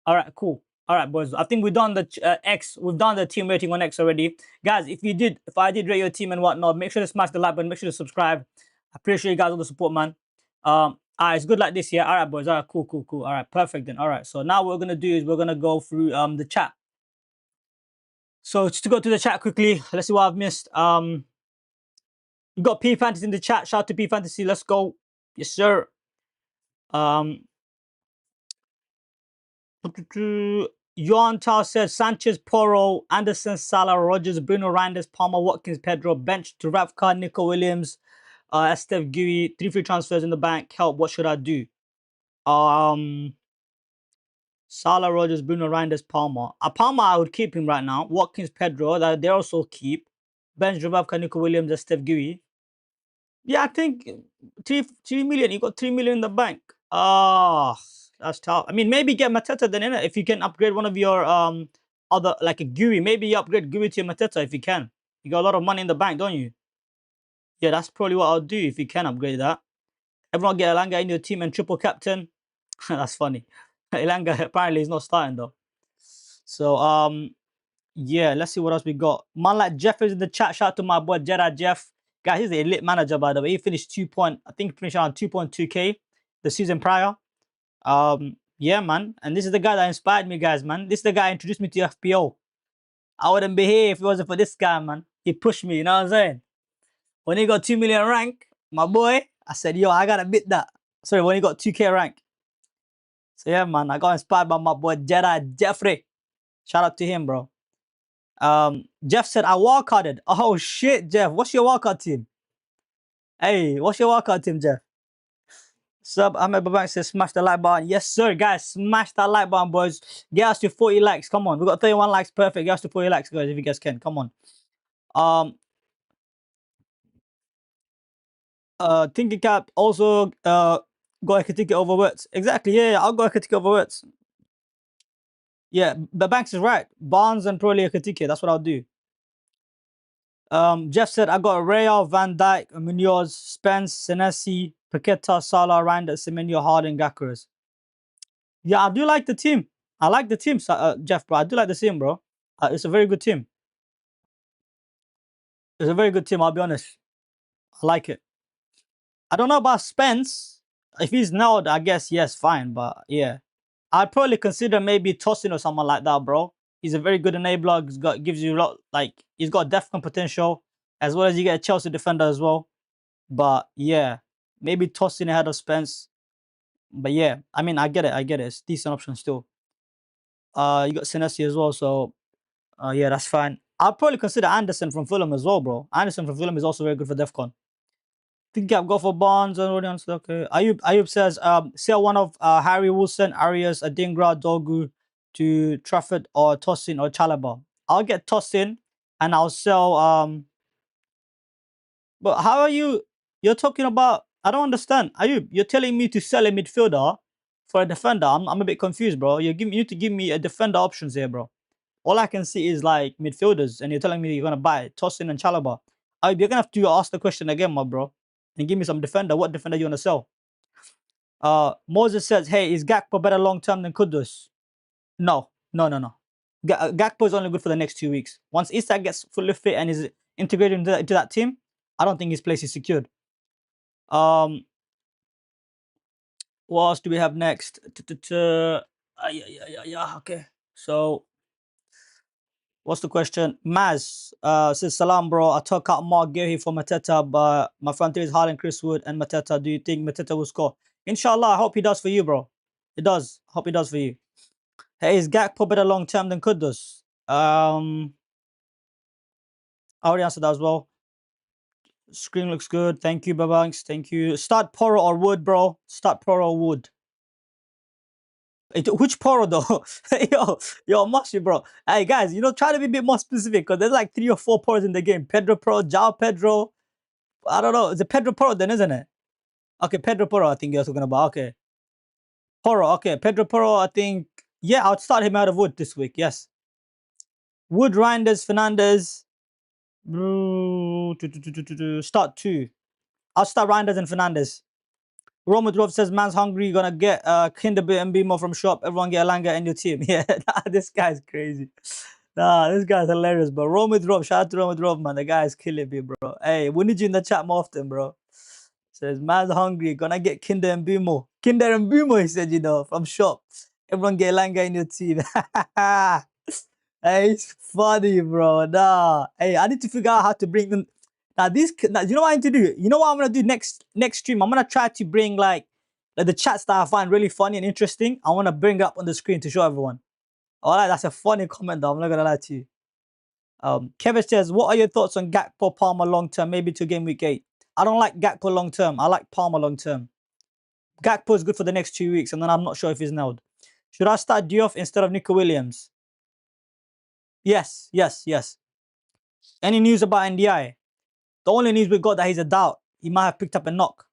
All right. Cool. All right, boys. I think we've done the X. We've done the team rating on X already, guys. If I did rate your team and whatnot, make sure to smash the like button. Make sure to subscribe. I appreciate you guys all the support, man. All right, it's good like this, yeah. All right, boys. All right, cool. All right, perfect then. All right. So now what we're gonna do is we're gonna go through the chat. So just to go to the chat quickly, let's see what I've missed. You got P Fantasy in the chat. Shout out to P Fantasy. Let's go. Yes, sir. Johan Tao said Sanchez, Poro, Anderson, Salah, Rogers, Bruno Reinders, Palmer, Watkins, Pedro, bench, Dubravka, Nico Williams, Esteve Gui, 3 free transfers in the bank. Help, what should I do? Salah, Rogers, Bruno Reinders, Palmer. Palmer, I would keep him right now. Watkins, Pedro, that they also keep. Bench, Dubravka, Nico Williams, Esteve Gui. Yeah, I think 3 million. You got 3 million in the bank. That's tough. I mean, maybe get Mateta then in it if you can upgrade one of your other like a GUI. Maybe you upgrade GUI to Mateta if you can. You got a lot of money in the bank, don't you? Yeah, that's probably what I'll do if you can upgrade that. Everyone get Elanga in your team and triple captain. That's funny. Elanga apparently is not starting though. So yeah, let's see what else we got. Man like Jeff is in the chat. Shout out to my boy Jedi Jeff. Guys, he's a lit manager by the way. He finished I think he finished around 2.2k the season prior. Yeah, man. And this is the guy that inspired me, guys, man. This is the guy who introduced me to FPO. I wouldn't be here if it wasn't for this guy, man. He pushed me, you know what I'm saying? When he got 2 million rank, my boy, I said, yo, I gotta beat that. Sorry, when he got 2k rank. So yeah, man, I got inspired by my boy Jedi Jeffrey. Shout out to him, bro. Jeff said I wildcarded. Oh shit, Jeff. What's your wildcard team? Hey, what's your wildcard team, Jeff? Sub Ahmed Babank says smash the like button. Yes, sir, guys. Smash that like button, boys. Get us to 40 likes. Come on. We got 31 likes. Perfect. Get us to 40 likes, guys, if you guys can. Come on. Thinking Cap also got a ticket over words. Exactly, yeah, I'll go a ticket over words. Yeah, the Banks is right. Barnes and probably a ticket. That's what I'll do. Jeff said I got Raya, Van Dijk, Munoz, Spence, Senesi, Paqueta, Salah, Randa, Semenyo, Harden, Gakures. Yeah, I do like the team. I like the team, Jeff, bro. I do like the team, bro. It's a very good team. It's a very good team, I'll be honest. I like it. I don't know about Spence. If he's nailed, I guess, yes, fine. But yeah, I'd probably consider maybe tossing or someone like that, bro. He's a very good enabler. Gives you a lot, like, he's got DEFCON potential, as well as you get a Chelsea defender as well. But yeah, maybe tossing ahead of Spence. But yeah, I mean, I get it. It's a decent option still. You got Senesi as well, so yeah, that's fine. I'll probably consider Anderson from Fulham as well, bro. Anderson from Fulham is also very good for DEFCON. Think I've got for Barnes and already answered. Okay. Ayub says sell one of Harry Wilson, Arias, Adingra, Dogu to Trafford or Tosin or Chalaba. I'll get Tosin and I'll sell but how are you're talking about I don't understand. Ayub, you're telling me to sell a midfielder for a defender. I'm a bit confused, bro. You need to give me a defender options here, bro. All I can see is like midfielders, and you're telling me you're gonna buy Tosin and Chalaba. You're gonna have to ask the question again, my bro, and give me some defender. What defender you wanna sell? Moses says, "Hey, is Gakpo better long term than Kudus?" No, no, no, no. Gakpo is only good for the next 2 weeks. Once Isak gets fully fit and is integrated into that team, I don't think his place is secured. What else do we have next? Yeah. Okay. So what's the question? Maz says, Salam, bro. I took out Mark Gehi for Mateta, but my front three is Haaland, Chris Wood, and Mateta. Do you think Mateta will score? Inshallah, I hope he does for you, bro. It does. Hope he does for you. Hey, is Gakpo better long term than Kudus? I already answered that as well. Screen looks good. Thank you, Babanks. Thank you. Start Poro or Wood, bro. Start Poro or Wood. Which Poro though? yo, mushy, bro. Hey guys, try to be a bit more specific because there's like 3 or 4 Poros in the game. Pedro Poro, Jao Pedro. I don't know. It's a Pedro Poro then, isn't it? Okay, Pedro Poro, I think you're talking about. Okay. Poro, okay. Pedro Poro, I think. Yeah, I'll start him out of Wood this week. Yes. Wood, Reinders, Fernandez. Start 2. I'll start Reinders and Fernandez. Roma Drove says, man's hungry, you're gonna get Kinder and Bimo from shop. Everyone get a Langa in your team. Yeah, this guy's crazy. Nah, this guy's hilarious, bro. Roma Drove, shout out to Roma Drove, man. The guy's killing me, bro. Hey, we need you in the chat more often, bro. Says, man's hungry, gonna get Kinder and Bimo. Kinder and Bimo, he said, from shop. Everyone get a Langa in your team. Hey, it's funny, bro. Nah. Hey, I need to figure out how to bring them. Now, you know what I need to do? You know what I'm gonna do next stream? I'm gonna try to bring like the chats that I find really funny and interesting. I wanna bring up on the screen to show everyone. All right, that's a funny comment though. I'm not gonna lie to you. Kevin says, what are your thoughts on Gakpo Palmer long term? Maybe to game week 8. I don't like Gakpo long term. I like Palmer long term. Gakpo is good for the next 2 weeks, and then I'm not sure if he's nailed. Should I start Diouf instead of Nico Williams? Yes. Any news about NDI? The only news we got that he's a doubt. He might have picked up a knock,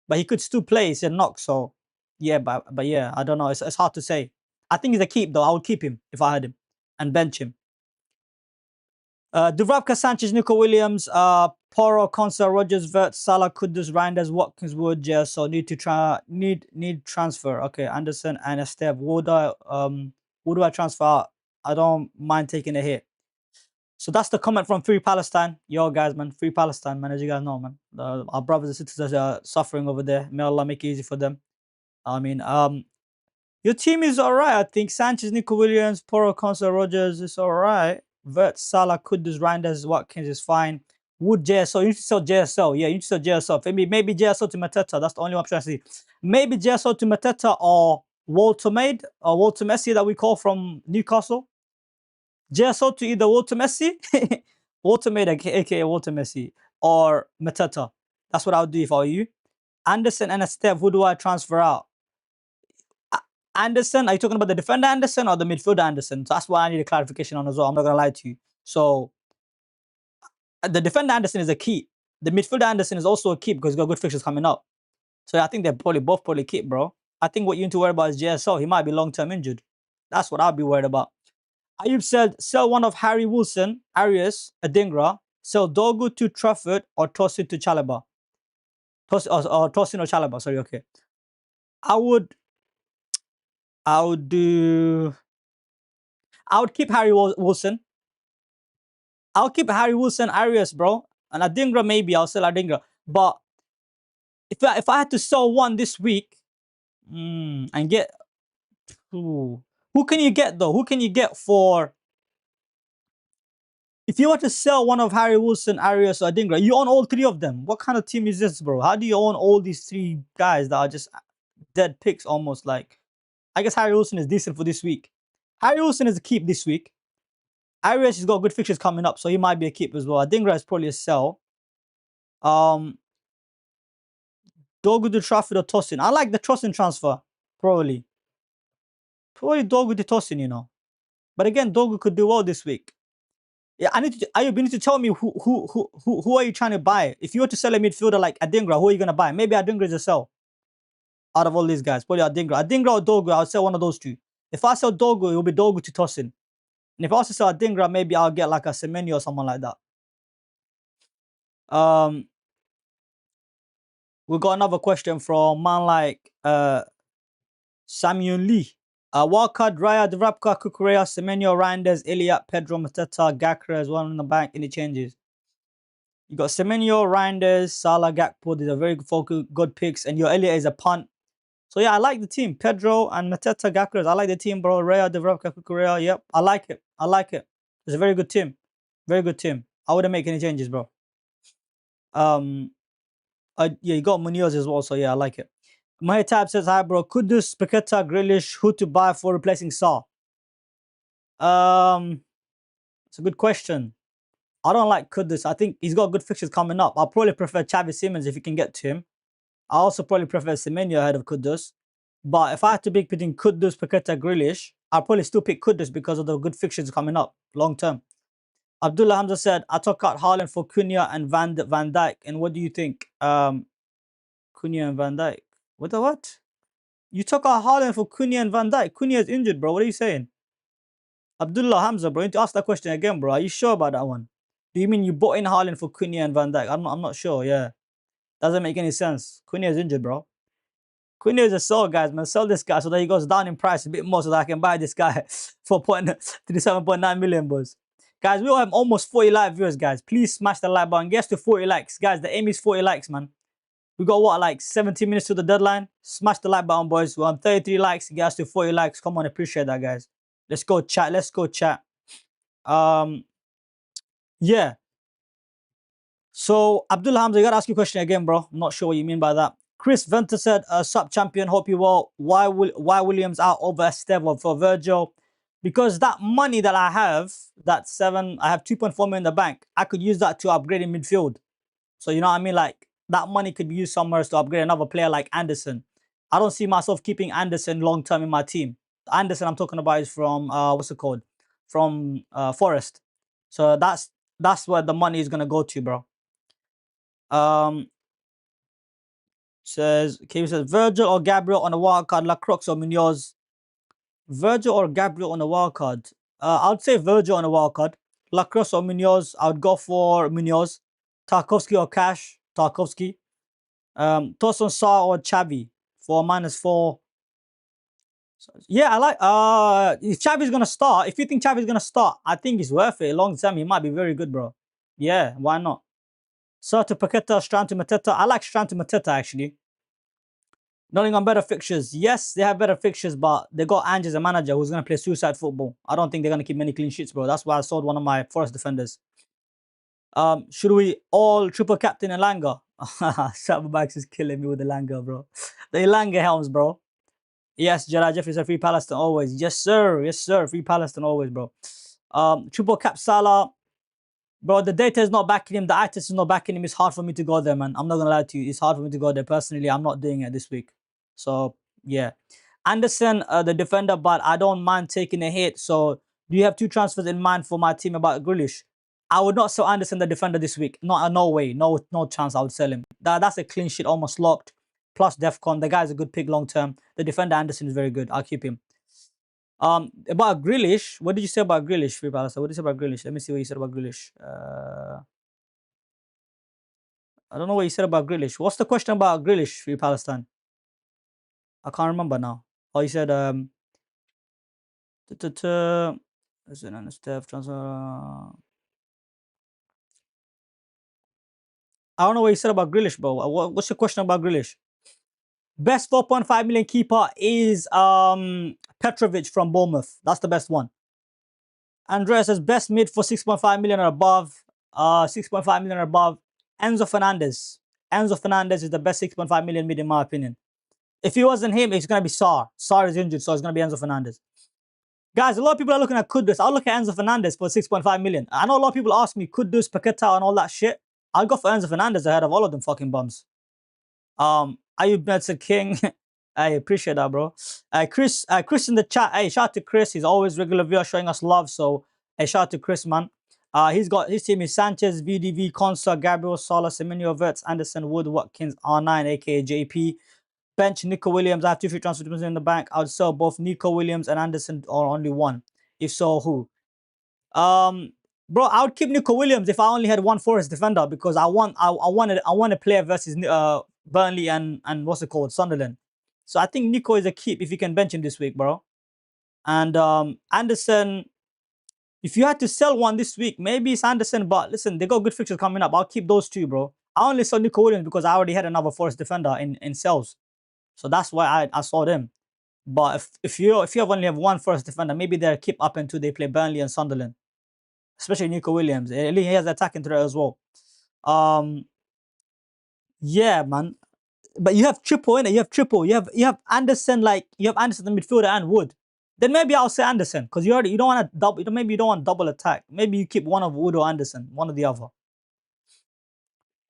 but he could still play. It's a knock, so yeah. But yeah, I don't know. It's hard to say. I think he's a keep though. I would keep him if I had him and bench him. Dubravka, Sanchez, Nico Williams, Poro, Consa, Rogers, Vert, Salah, Kudus, Reinders, Watkins, Wood, so need transfer. Okay, Anderson and Esteve. Who do I transfer out? I don't mind taking a hit. So that's the comment from Free Palestine. Yo, guys, man, Free Palestine, man. As you guys know, man, our brothers and sisters are suffering over there. May Allah make it easy for them. I mean, your team is all right. I think Sanchez, Nico Williams, Poro, Consa, Rogers is all right. Vert, Salah, Kudus, Reinders, Watkins is fine. Wood, JSL. You need to sell JSL. Yeah, you need to sell JSL. Maybe JSL to Mateta. That's the only option I see. Maybe JSL to Mateta or Walter Maid or Walter Messi that we call from Newcastle. JSL to either Walter Messi, Walter Maid, aka Walter Messi, or Mateta. That's what I would do if I were you. Anderson and a step. Who do I transfer out? Anderson, are you talking about the defender Anderson or the midfielder Anderson? So that's why I need a clarification on as well. I'm not gonna lie to you. So the defender Anderson is a keep. The midfielder Anderson is also a keep because he's got good fixtures coming up. So I think they're both probably keep, bro. I think what you need to worry about is JSL. He might be long-term injured. That's what I'll be worried about. Ayub said, sell one of Harry Wilson, Arias, Adingra, sell Dogu to Trafford or toss it to Chalobah. Toss in or Chalobah, sorry, okay. I would keep Harry Wilson. I'll keep Harry Wilson, Arias, bro. And Adingra, maybe I'll sell Adingra. But if I had to sell one this week and get... who can you get, though? Who can you get for... If you were to sell one of Harry Wilson, Arias, or Adingra, you own all three of them. What kind of team is this, bro? How do you own all these three guys that are just dead picks almost? Like, I guess Harry Wilson is decent for this week. Harry Wilson is a keep this week. Arias has got good fixtures coming up, so he might be a keep as well. Adingra is probably a sell. Dogu to Trafford or Tosin. I like the Tosin transfer, probably. Probably Dogu to Tosin, you know. But again, Dogu could do well this week. Yeah, you need to tell me who are you trying to buy? If you were to sell a midfielder like Adingra, who are you gonna buy? Maybe Adingra is a sell. Out of all these guys, probably Adingra. Adingra or Dogu, I'll sell one of those two. If I sell Dogu, it will be Dogu to Tosin. And if I also sell Adingra, maybe I'll get like a Semenyo or someone like that. We got another question from man like Samuel Lee. Wildcard, Raya, Dvrapka, Kukurea, Semenyo, Reinders, Iliad, Pedro, Mateta, Gakra as well in the bank. Any changes? You got Semenyo, Reinders, Salah, Gakpo. These are very good picks. And your Iliad is a punt. So yeah, I like the team. Pedro and Mateta, Gakra. I like the team, bro. Raya, Dvrapka, Kukurea. Yep, I like it. I like it. It's a very good team. Very good team. I wouldn't make any changes, bro. Yeah, you got Munoz as well, so yeah, I like it. My tab says, hi, bro. Kudus, Paqueta, Grealish, who to buy for replacing Saul? It's a good question. I don't like Kudus. I think he's got good fixtures coming up. I'll probably prefer Xavi Simons if you can get to him. I also probably prefer Semenyo ahead of Kudus. But if I had to pick between Kudus, Paqueta, Grealish, I'll probably still pick Kudus because of the good fixtures coming up long term. Abdullah Hamza said, I took out Haaland for Cunha and Van Dijk. And what do you think? Cunha and Van Dijk. What? You took out Haaland for Cunha and Van Dijk. Cunha is injured, bro. What are you saying? Abdullah Hamza, bro. You need to ask that question again, bro. Are you sure about that one? Do you mean you bought in Haaland for Cunha and Van Dijk? I'm not sure, yeah. Doesn't make any sense. Cunha is injured, bro. Cunha is a sell, guys, man. Sell this guy so that he goes down in price a bit more so that I can buy this guy for 37.9 million, boys. Guys, we all have almost 40 live viewers, guys. Please smash the like button. Get to 40 likes. Guys, the aim is 40 likes, man. We got, what, like 17 minutes to the deadline? Smash the like button, boys. We're on 33 likes. Get us to 40 likes. Come on, appreciate that, guys. Let's go chat. Let's go chat. Yeah. So, Abdullah Hamza, you got to ask your question again, bro. I'm not sure what you mean by that. Chris Venter said, sup, champion. Hope you well. Why Williams out over Esteve for Virgil? Because that money that I have, I have 2.4 million in the bank. I could use that to upgrade in midfield. So, you know what I mean? Like, that money could be used somewhere to upgrade another player like Anderson. I don't see myself keeping Anderson long-term in my team. Anderson I'm talking about is from, From Forest. So that's where the money is going to go to, bro. Says Virgil or Gabriel on a wild card, Lacroix or Munoz. Virgil or Gabriel on a wild card. I'd say Virgil on a wild card. Lacrosse or Munoz. I would go for Munoz. Tarkovsky or Cash. Tarkovsky. Tosun Sa or Chavi for -4. Yeah, I like if Chavi's gonna start, if you think Chavi's gonna start, I think it's worth it. Long term, he might be very good, bro. Yeah, why not? Soto Paqueta, Strand to Mateta. I like Strand to Mateta actually. Nottingham better fixtures. Yes, they have better fixtures, but they got Ange as a manager who's gonna play suicide football. I don't think they're gonna keep many clean sheets, bro. That's why I sold one of my Forest defenders. Should we all triple captain Elanga? Shabba is killing me with the Elanga, bro. The Elanga helms, bro. Yes, Gerard Jeffries a free Palestine always. Yes, sir. Yes, sir. Free Palestine always, bro. Triple cap Salah. Bro, the data is not backing him. The eye test is not backing him. It's hard for me to go there, man. I'm not gonna lie to you. It's hard for me to go there. Personally, I'm not doing it this week. So yeah. Anderson, the defender, but I don't mind taking a hit. So do you have two transfers in mind for my team about Grealish? I would not sell Anderson, the defender, this week. No way. No chance I would sell him. That's a clean sheet, almost locked. Plus DEFCON. The guy's a good pick long term. The defender Anderson is very good. I'll keep him. About Grealish, what did you say about Grealish, Free Palestine? What did you say about Grealish? Let me see what you said about Grealish. I don't know what you said about Grealish. What's the question about Grealish, Free Palestine? I can't remember now. Oh, you said is it an Steph transfer? I don't know what you said about Grealish, bro. What's your question about Grealish? Best 4.5 million keeper is Petrovic from Bournemouth. That's the best one. Andreas says best mid for 6.5 million or above. 6.5 million or above. Enzo Fernandez. Enzo Fernandez is the best 6.5 million mid in my opinion. If he wasn't him, it's gonna be Sarr. Sarr is injured, so it's gonna be Enzo Fernandez. Guys, a lot of people are looking at Kudus. I'll look at Enzo Fernandez for 6.5 million. I know a lot of people ask me Kudus, Paqueta, and all that shit. I'll go for Enzo Fernandez ahead of all of them fucking bums. Ayub Medson King. I appreciate that, bro. Chris in the chat. Hey, shout out to Chris. He's always regular viewer showing us love. So, hey, shout out to Chris, man. He's got his team is Sanchez, VDV, Consa, Gabriel, Sala, Semenyo, Verts, Anderson, Wood, Watkins, R9, aka JP. Bench Nico Williams. I have 2 free transfers in the bank. I would sell both Nico Williams and Anderson or only one. If so, who? Bro, I would keep Nico Williams if I only had one Forest defender because I want to play versus Burnley and what's it called, Sunderland. So I think Nico is a keep if you can bench him this week, bro. And Anderson, if you had to sell one this week, maybe it's Anderson. But listen, they got good fixtures coming up. I'll keep those two, bro. I only saw Nico Williams because I already had another Forest defender in sales, so that's why I saw them. But if you only have one Forest defender, maybe they'll keep up until they play Burnley and Sunderland. Especially Nico Williams. He has attacking threat as well. Yeah, man. But you have triple in it. You have triple. You have Anderson, you have Anderson the midfielder and Wood. Then maybe I'll say Anderson because you don't want to double. Maybe you don't want double attack. Maybe you keep one of Wood or Anderson, one or the other.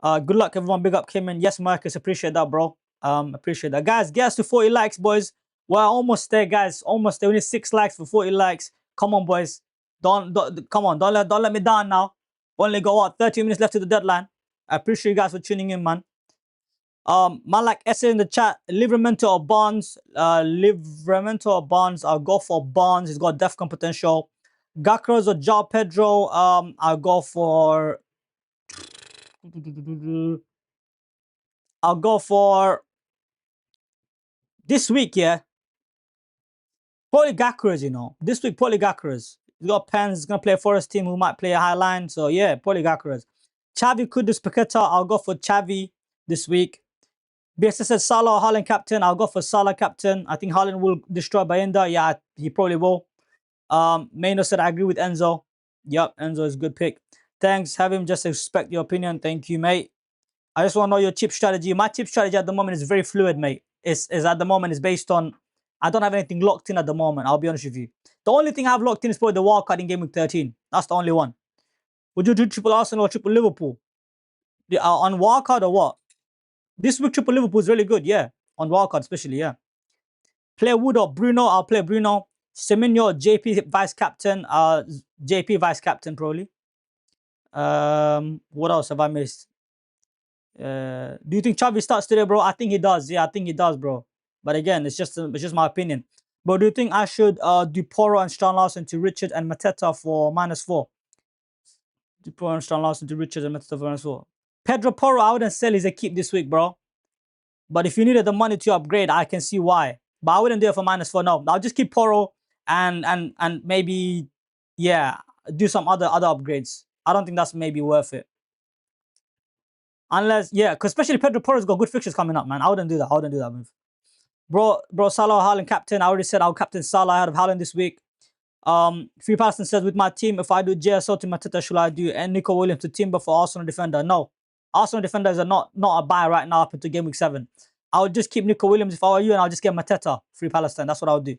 Good luck, everyone. Big up, Kayman. Yes, Marcus. Appreciate that, bro. Appreciate that, guys. Get us to 40 likes, boys. We're almost there, guys. Almost there. We need 6 likes for 40 likes. Come on, boys. Don't come on. Don't let me down now. Only got 30 minutes left to the deadline. I appreciate you guys for tuning in, man. Man, like essay in the chat, Livramento or Barnes. Livramento or Barnes. I'll go for Barnes. He's got DEFCON potential. Gakros or Joao Pedro. I'll go for. I'll go for this week, yeah. Polygakras, you know. This week, Polygakras. He's got Pens. He's gonna play a Forest team who might play a high line. So yeah, Polygakras. Xavi Kudus Paqueta. I'll go for Xavi this week. BSS says Salah or Haaland captain. I'll go for Salah captain. I think Haaland will destroy Bayinda. Yeah, he probably will. Maino said I agree with Enzo. Yep, Enzo is a good pick. Thanks. Have him just respect your opinion. Thank you, mate. I just want to know your chip strategy. My chip strategy at the moment is very fluid, mate. Is at the moment is based on I don't have anything locked in at the moment. I'll be honest with you. The only thing I have locked in is probably the wildcard in game week 13. That's the only one. Would you do triple Arsenal or triple Liverpool? On wildcard or what? This week triple Liverpool is really good, yeah. On wildcard especially, yeah. Play Wood or Bruno. I'll play Bruno. Semenyo, JP vice captain. JP vice captain probably. What else have I missed? Do you think Xavi starts today, bro? I think he does. Yeah, I think he does, bro. But again, it's just my opinion. But do you think I should do Poro and Strand Larsen to Richard and Mateta for -4? De Paul and Strong Larson to Richards and Metaphor as well. Pedro Porro, I wouldn't sell. He's a keep this week, bro. But if you needed the money to upgrade, I can see why. But I wouldn't do it for -4. No, I'll just keep Porro and maybe, yeah, do some other upgrades. I don't think that's maybe worth it. Unless, yeah, because especially Pedro Porro's got good fixtures coming up, man. I wouldn't do that. I wouldn't do that move. Bro, Salah Haaland captain. I already said I'll captain Salah out of Haaland this week. Free Paston says, with my team, if I do JSO to Mateta, should I do and Nico Williams to Timber for Arsenal defender? No. Arsenal defenders are not a buy right now up into game week 7. I would just keep Nico Williams if I were you, and I'll just get Mateta, Free Palestine. That's what I would do.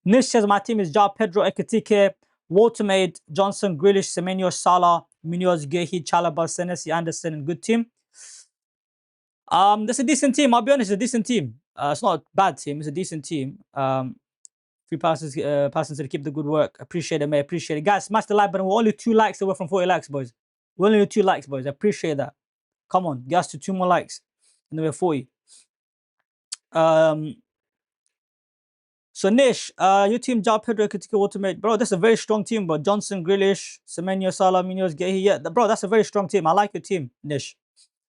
Nish says, my team is Jar Pedro, Ekatike, Watermaid, Johnson, Grealish, Semenyo, Salah, Munoz, Gehi, Chalaba, Senesi, Anderson, and good team. That's a decent team. I'll be honest, it's a decent team. It's not a bad team. It's a decent team. Free passes to keep the good work. Appreciate it, mate. Appreciate it. Guys, smash the like button. We're only 2 likes away from 40 likes, boys. We're only 2 likes, boys. I appreciate that. Come on, get us to 2 more likes. And then we're 40. So Nish, your team, Jao Pedro, Katika, Automate. Bro, that's a very strong team, bro. Johnson, Grealish, Semenyo, Salah, Munoz, Gehi. Yeah, bro, that's a very strong team. I like your team, Nish.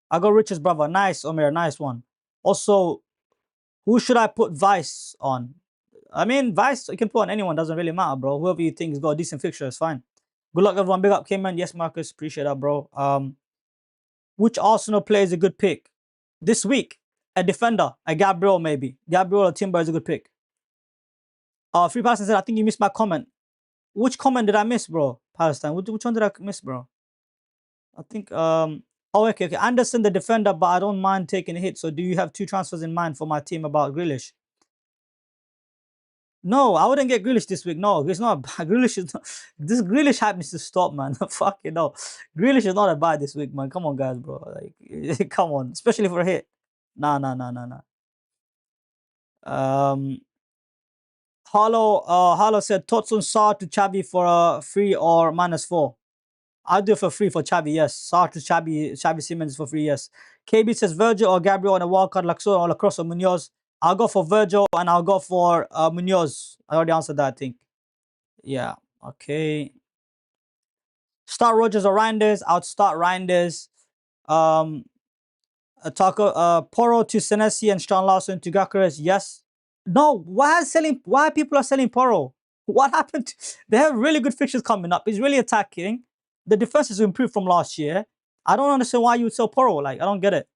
I got Richards, brother. Nice, Omer. Nice one. Also, who should I put Vice on? I mean, Vice, you can put on anyone. Doesn't really matter, bro. Whoever you think has got a decent fixture is fine. Good luck, everyone. Big up, Kayman. Yes, Marcus. Appreciate that, bro. Which Arsenal player is a good pick? This week, a defender. A Gabriel, maybe. Gabriel or Timber is a good pick. Free Palestine said, I think you missed my comment. Which comment did I miss, bro? Palestine. Which one did I miss, bro? I think, oh, okay. Anderson, the defender, but I don't mind taking a hit. So do you have 2 transfers in mind for my team about Grealish? No, I wouldn't get Grealish this week. No, it's not. Grealish is not, this Grealish hype needs to stop, man. Fuck you know. Grealish is not a buy this week, man. Come on, guys, bro. Like, come on, especially for a hit. Nah. Harlow said thoughts on Sarr to Xavi for a free or -4. I'll do it for free for Xavi, yes. Sarr to Xavi Simmons for free, yes. KB says Virgil or Gabriel on a wildcard, Laxo or Lacrosse or Munoz. I'll go for Virgil and I'll go for Munoz. I already answered that, I think. Yeah, okay. Start Rogers or Reinders. I'll start Reinders. Porro to Senesi and Strand Larson to Gakares, yes. No, why people are selling Porro? What happened? They have really good fixtures coming up. He's really attacking. The defense has improved from last year. I don't understand why you would sell Porro. Like, I don't get it.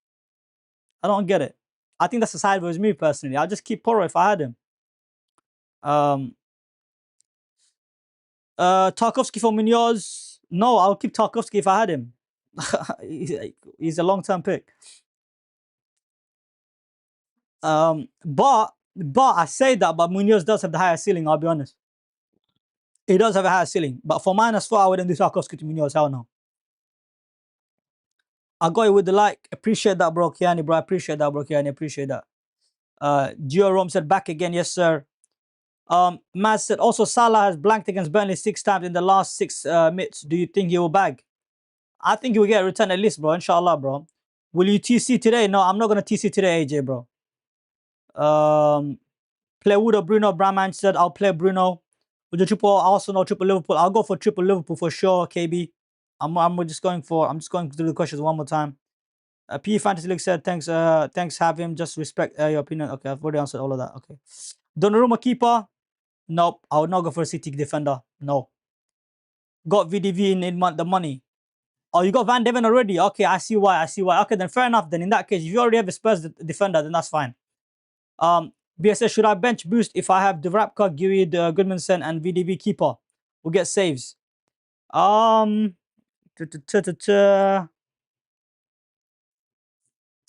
I think that's a sideways move, personally. I'll just keep Porro if I had him. Tarkovsky for Munoz. No, I'll keep Tarkovsky if I had him. He's a long-term pick. But I say that, but Munoz does have the higher ceiling, I'll be honest. He does have a higher ceiling. But for -4, I wouldn't do Tarkovsky to Munoz. Hell no. I got it with the like. Appreciate that, bro. Kiani, bro. Appreciate that, bro. Kiani. Appreciate that. Gio Rome said back again. Yes, sir. Matt said also Salah has blanked against Burnley 6 times in the last 6 minutes. Do you think he will bag? I think he will get a return at least, bro. Inshallah, bro. Will you TC today? No, I'm not going to TC today, AJ, bro. Play Wood or Bruno. Bramman said I'll play Bruno. Would you triple Arsenal, triple Liverpool? I'll go for triple Liverpool for sure, KB. I'm just going through the questions one more time. P Fantasy League said thanks, have him. Just respect your opinion. Okay, I've already answered all of that. Okay. Donnarumma keeper. Nope. I would not go for a City defender. No. Got VDV in the money. Oh, you got Van de Ven already? Okay, I see why. Okay, then fair enough. Then in that case, if you already have a Spurs defender, then that's fine. BSS, should I bench boost if I have Devrapka, Gui, the Goodmanson, and VDV keeper? We'll get saves.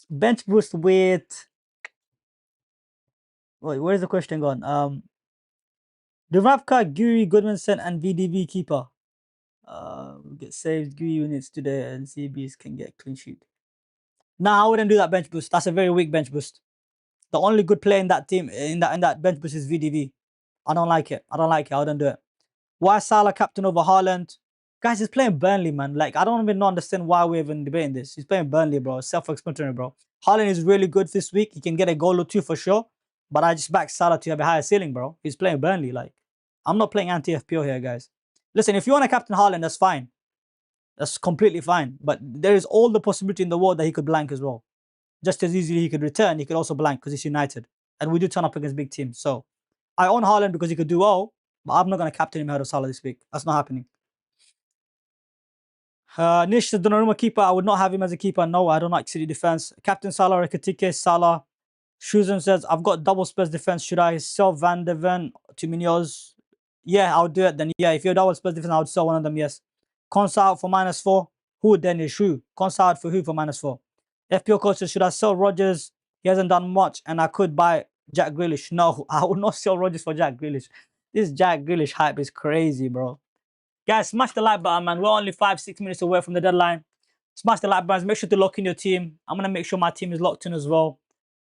Bench boost with... Wait, where's the question gone? Dubravka, Guri, Goodmanson, and VDV keeper. We'll get saves, Guri units today, and CBs can get clean sheet. Nah, I wouldn't do that bench boost. That's a very weak bench boost. The only good player in that team, in that bench boost is VDV. I don't like it. I wouldn't do it. Why Salah captain over Haaland? Guys, he's playing Burnley, man. Like, I don't even understand why we're even debating this. He's playing Burnley, bro. Self-explanatory, bro. Haaland is really good this week. He can get a goal or 2 for sure. But I just back Salah to have a higher ceiling, bro. He's playing Burnley. Like, I'm not playing anti-FPO here, guys. Listen, if you want to captain Haaland, that's fine. That's completely fine. But there is all the possibility in the world that he could blank as well. Just as easily he could return, he could also blank because it's United. And we do turn up against big teams. So I own Haaland because he could do well, but I'm not going to captain him ahead of Salah this week. That's not happening. Nish, the Donnarumma keeper, I would not have him as a keeper. No, I don't like City defense. Captain Salah, Rekatike, Salah. Shuzen says, I've got double Spurs defense. Should I sell Van de Ven to Munoz? Yeah, I'll do it then. Yeah, if you're double Spurs defense, I would sell one of them, yes. Consa out for -4. Who then is who? Consa out for who for -4? FPO coach says, should I sell Rogers? He hasn't done much, and I could buy Jack Grealish. No, I would not sell Rogers for Jack Grealish. This Jack Grealish hype is crazy, bro. Guys, smash the like button, man. We're only 5-6 minutes away from the deadline. Smash the like buttons. Make sure to lock in your team. I'm going to make sure my team is locked in as well.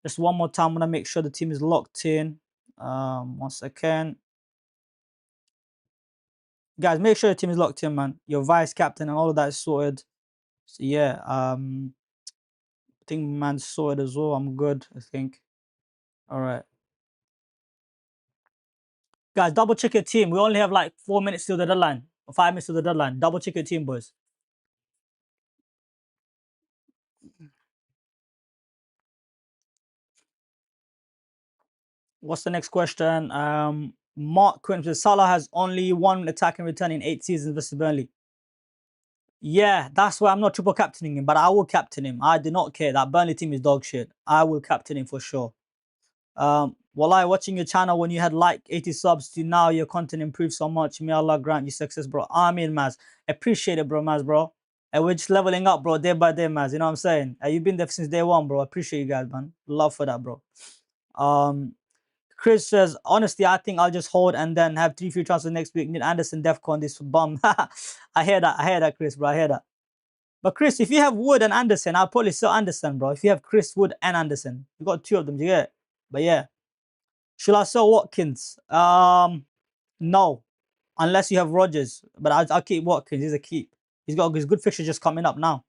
Just one more time. I'm going to make sure the team is locked in. Once again. Guys, make sure your team is locked in, man. Your vice captain and all of that is sorted. So, yeah. I think man's sorted as well. I'm good, I think. All right. Guys, double check your team. We only have like 4 minutes till the deadline. Or 5 minutes till the deadline. Double check your team, boys. What's the next question? Mark Quinn says Salah has only one attacking return in 8 seasons versus Burnley. Yeah, that's why I'm not triple captaining him, but I will captain him. I do not care. That Burnley team is dog shit. I will captain him for sure. Wallahi, watching your channel when you had like 80 subs to now, your content improved so much. May Allah grant you success, bro. Amin, Maz. Appreciate it, bro, Maz, bro. And we're just leveling up, bro, day by day, Maz. You know what I'm saying? You've been there since day one, bro. Appreciate you guys, man. Love for that, bro. Chris says, honestly, I think I'll just hold and then have 3 free transfers next week. Need Anderson, Defcon, this bum. I hear that, Chris, bro. I hear that. But Chris, if you have Wood and Anderson, I'll probably sell Anderson, bro. If you have Chris, Wood, and Anderson, you got 2 of them. You get it? But yeah, should I sell Watkins? No, unless you have Rogers. But I'll keep Watkins. He's a keep. He's got his good fixture just coming up now.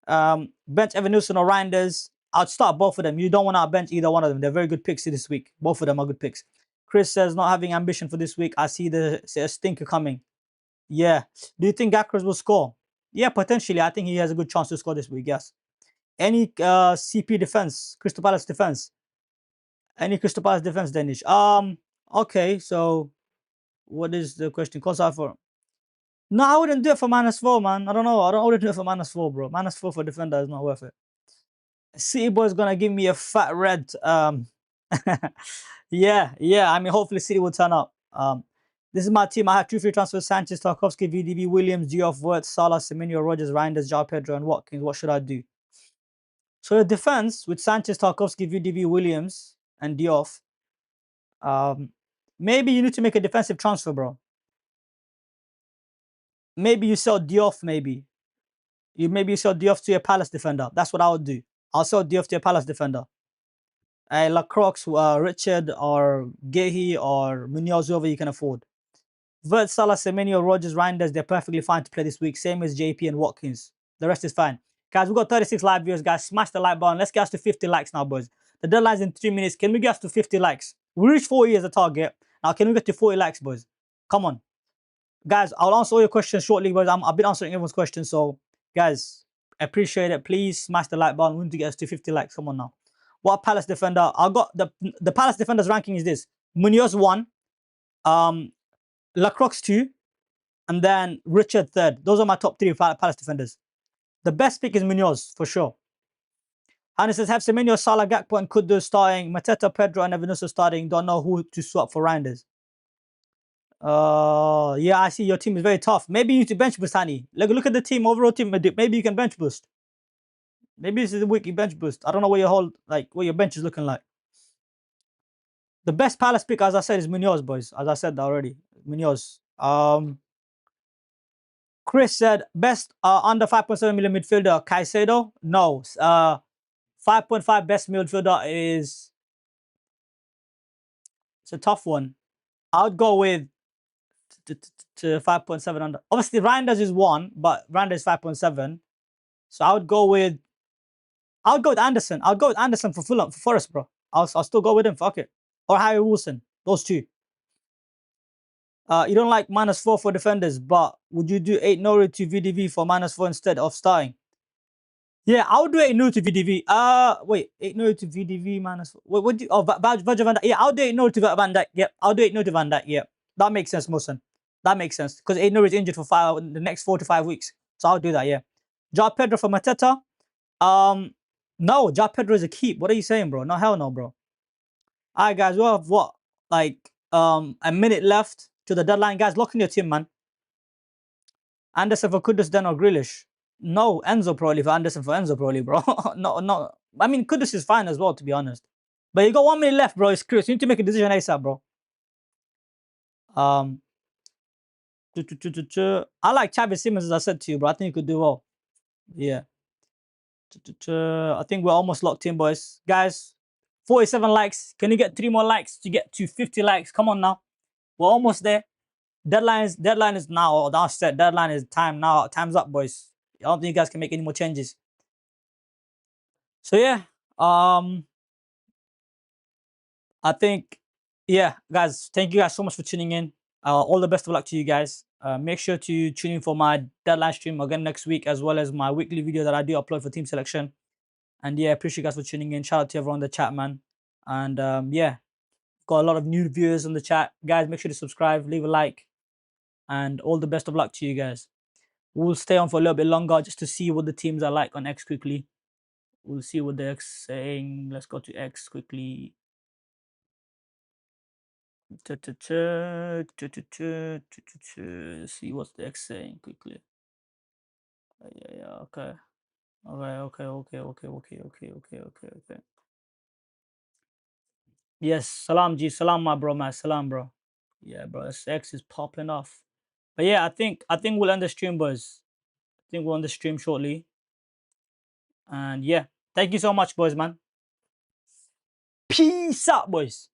Bench Evanilson or Reinders. I'd start both of them. You don't want to bench either one of them. They're very good picks this week. Both of them are good picks. Chris says, not having ambition for this week. I see the stinker coming. Yeah. Do you think Gakras will score? Yeah, potentially. I think he has a good chance to score this week, yes. Any CP defense, Crystal Palace defense? Any Crystal Palace defense, Danish? Okay, so what is the question? Cost out for? No, I wouldn't do it for -4, man. I don't know. I wouldn't do it for -4, bro. -4 for defender is not worth it. City boy's gonna give me a fat red. Yeah. I mean, hopefully City will turn up. This is my team. I have 2 free transfers: Sanchez, Tarkovsky, VDB, Williams, Diouf, Wirtz, Salah, Semenyo, Rogers, Reinders, João Pedro, and Watkins. What should I do? So the defense with Sanchez, Tarkovsky, VDB, Williams, and Diouf. Maybe you need to make a defensive transfer, bro. Maybe you sell Diouf. Maybe you sell Diouf to a Palace defender. That's what I would do. I'll sell Diouf to a Palace defender. Lacroix, Richard, or Gehi, or Munoz, whoever you can afford. Vert, Salah, Semenyo, Rogers, Reinders, they're perfectly fine to play this week. Same as JP and Watkins. The rest is fine. Guys, we've got 36 live viewers, guys. Smash the like button. Let's get us to 50 likes now, boys. The deadline's in 3 minutes. Can we get us to 50 likes? We reached 40 as a target. Now, can we get to 40 likes, boys? Come on. Guys, I'll answer all your questions shortly, boys. I've been answering everyone's questions. So, guys, appreciate it. Please smash the like button. We need to get us to 50 likes. Come on now. What Palace defender? I got the Palace defenders ranking is this: Munoz 1, Lacroix 2, and then Richard 3rd. Those are my top 3 Palace defenders. The best pick is Munoz for sure. And it says have Semenyo, Salah, Gakpo, and Kudus starting. Mateta, Pedro, and Evanusa starting. Don't know who to swap for Reinders. Yeah, I see your team is very tough. Maybe you need to bench boost, Hani. Look at the team, overall team. Maybe you can bench boost. Maybe this is the week you bench boost. I don't know what your bench is looking like. The best Palace pick, as I said, is Munoz, boys. As I said already, Munoz. Chris said best under 5.7 million midfielder Caicedo. No, 5.5 best midfielder is. It's a tough one. I would go with to 5.7 under. Obviously, Reinders is 1, but Reinders is 5.7. So I would go with Anderson. I'll go with Anderson for Fulham, for Forest, bro. I'll still go with him. Fuck it. Or Harry Wilson. Those 2. You don't like -4 for defenders, but would you do 8 Nori to VDV for -4 instead of starting? Yeah, I would do 8 Nori to VDV. Wait, 8 Nori to VDV minus. What do you, oh, Virgil van Dijk. Yeah, I'll do 8 Nori to Van Dijk. Yep, I'll do 8 Nori to Van Dijk. Yep, that makes sense, Mosen. That makes sense because 8 Nori is injured for the next 4 to 5 weeks. So I'll do that. Yeah. Ja Pedro for Mateta. No, Ja Pedro is a keep. What are you saying, bro? No, hell no, bro. All right, guys, we have what, like a minute left to the deadline, guys. Lock in your team, man. Anderson for Kudus, then or Grealish. No, Enzo probably for Anderson for Enzo probably, bro. No. I mean, Kudus is fine as well, to be honest. But you got 1 minute left, bro. It's curious. You need to make a decision ASAP, bro. Um, I like Chavi Simmons, as I said to you, bro. I think you could do well. Yeah. I think we're almost locked in, boys. Guys, 47 likes. Can you get 3 more likes to get to 50 likes? Come on now. We're almost there. Deadline is now. Now set. Deadline is time now. Time's up, boys. I don't think you guys can make any more changes. So yeah, I think, yeah, guys, thank you guys so much for tuning in. All the best of luck to you guys. Make sure to tune in for my deadline stream again next week, as well as my weekly video that I do upload for team selection. And yeah, appreciate you guys for tuning in. Shout out to everyone in the chat, man. And yeah, got a lot of new viewers in the chat. Guys, make sure to subscribe, leave a like, and all the best of luck to you guys. We'll stay on for a little bit longer just to see what the teams are like on X quickly. We'll see what the X saying. Let's go to X quickly. See what's the X saying quickly. Yeah, okay. Okay. Yes, salam G, salam my bro, man, salam bro. Yeah, bro, this X is popping off. But yeah, I think we'll end the stream, boys. I think we'll end the stream shortly. And yeah, thank you so much, boys, man. Peace out, boys.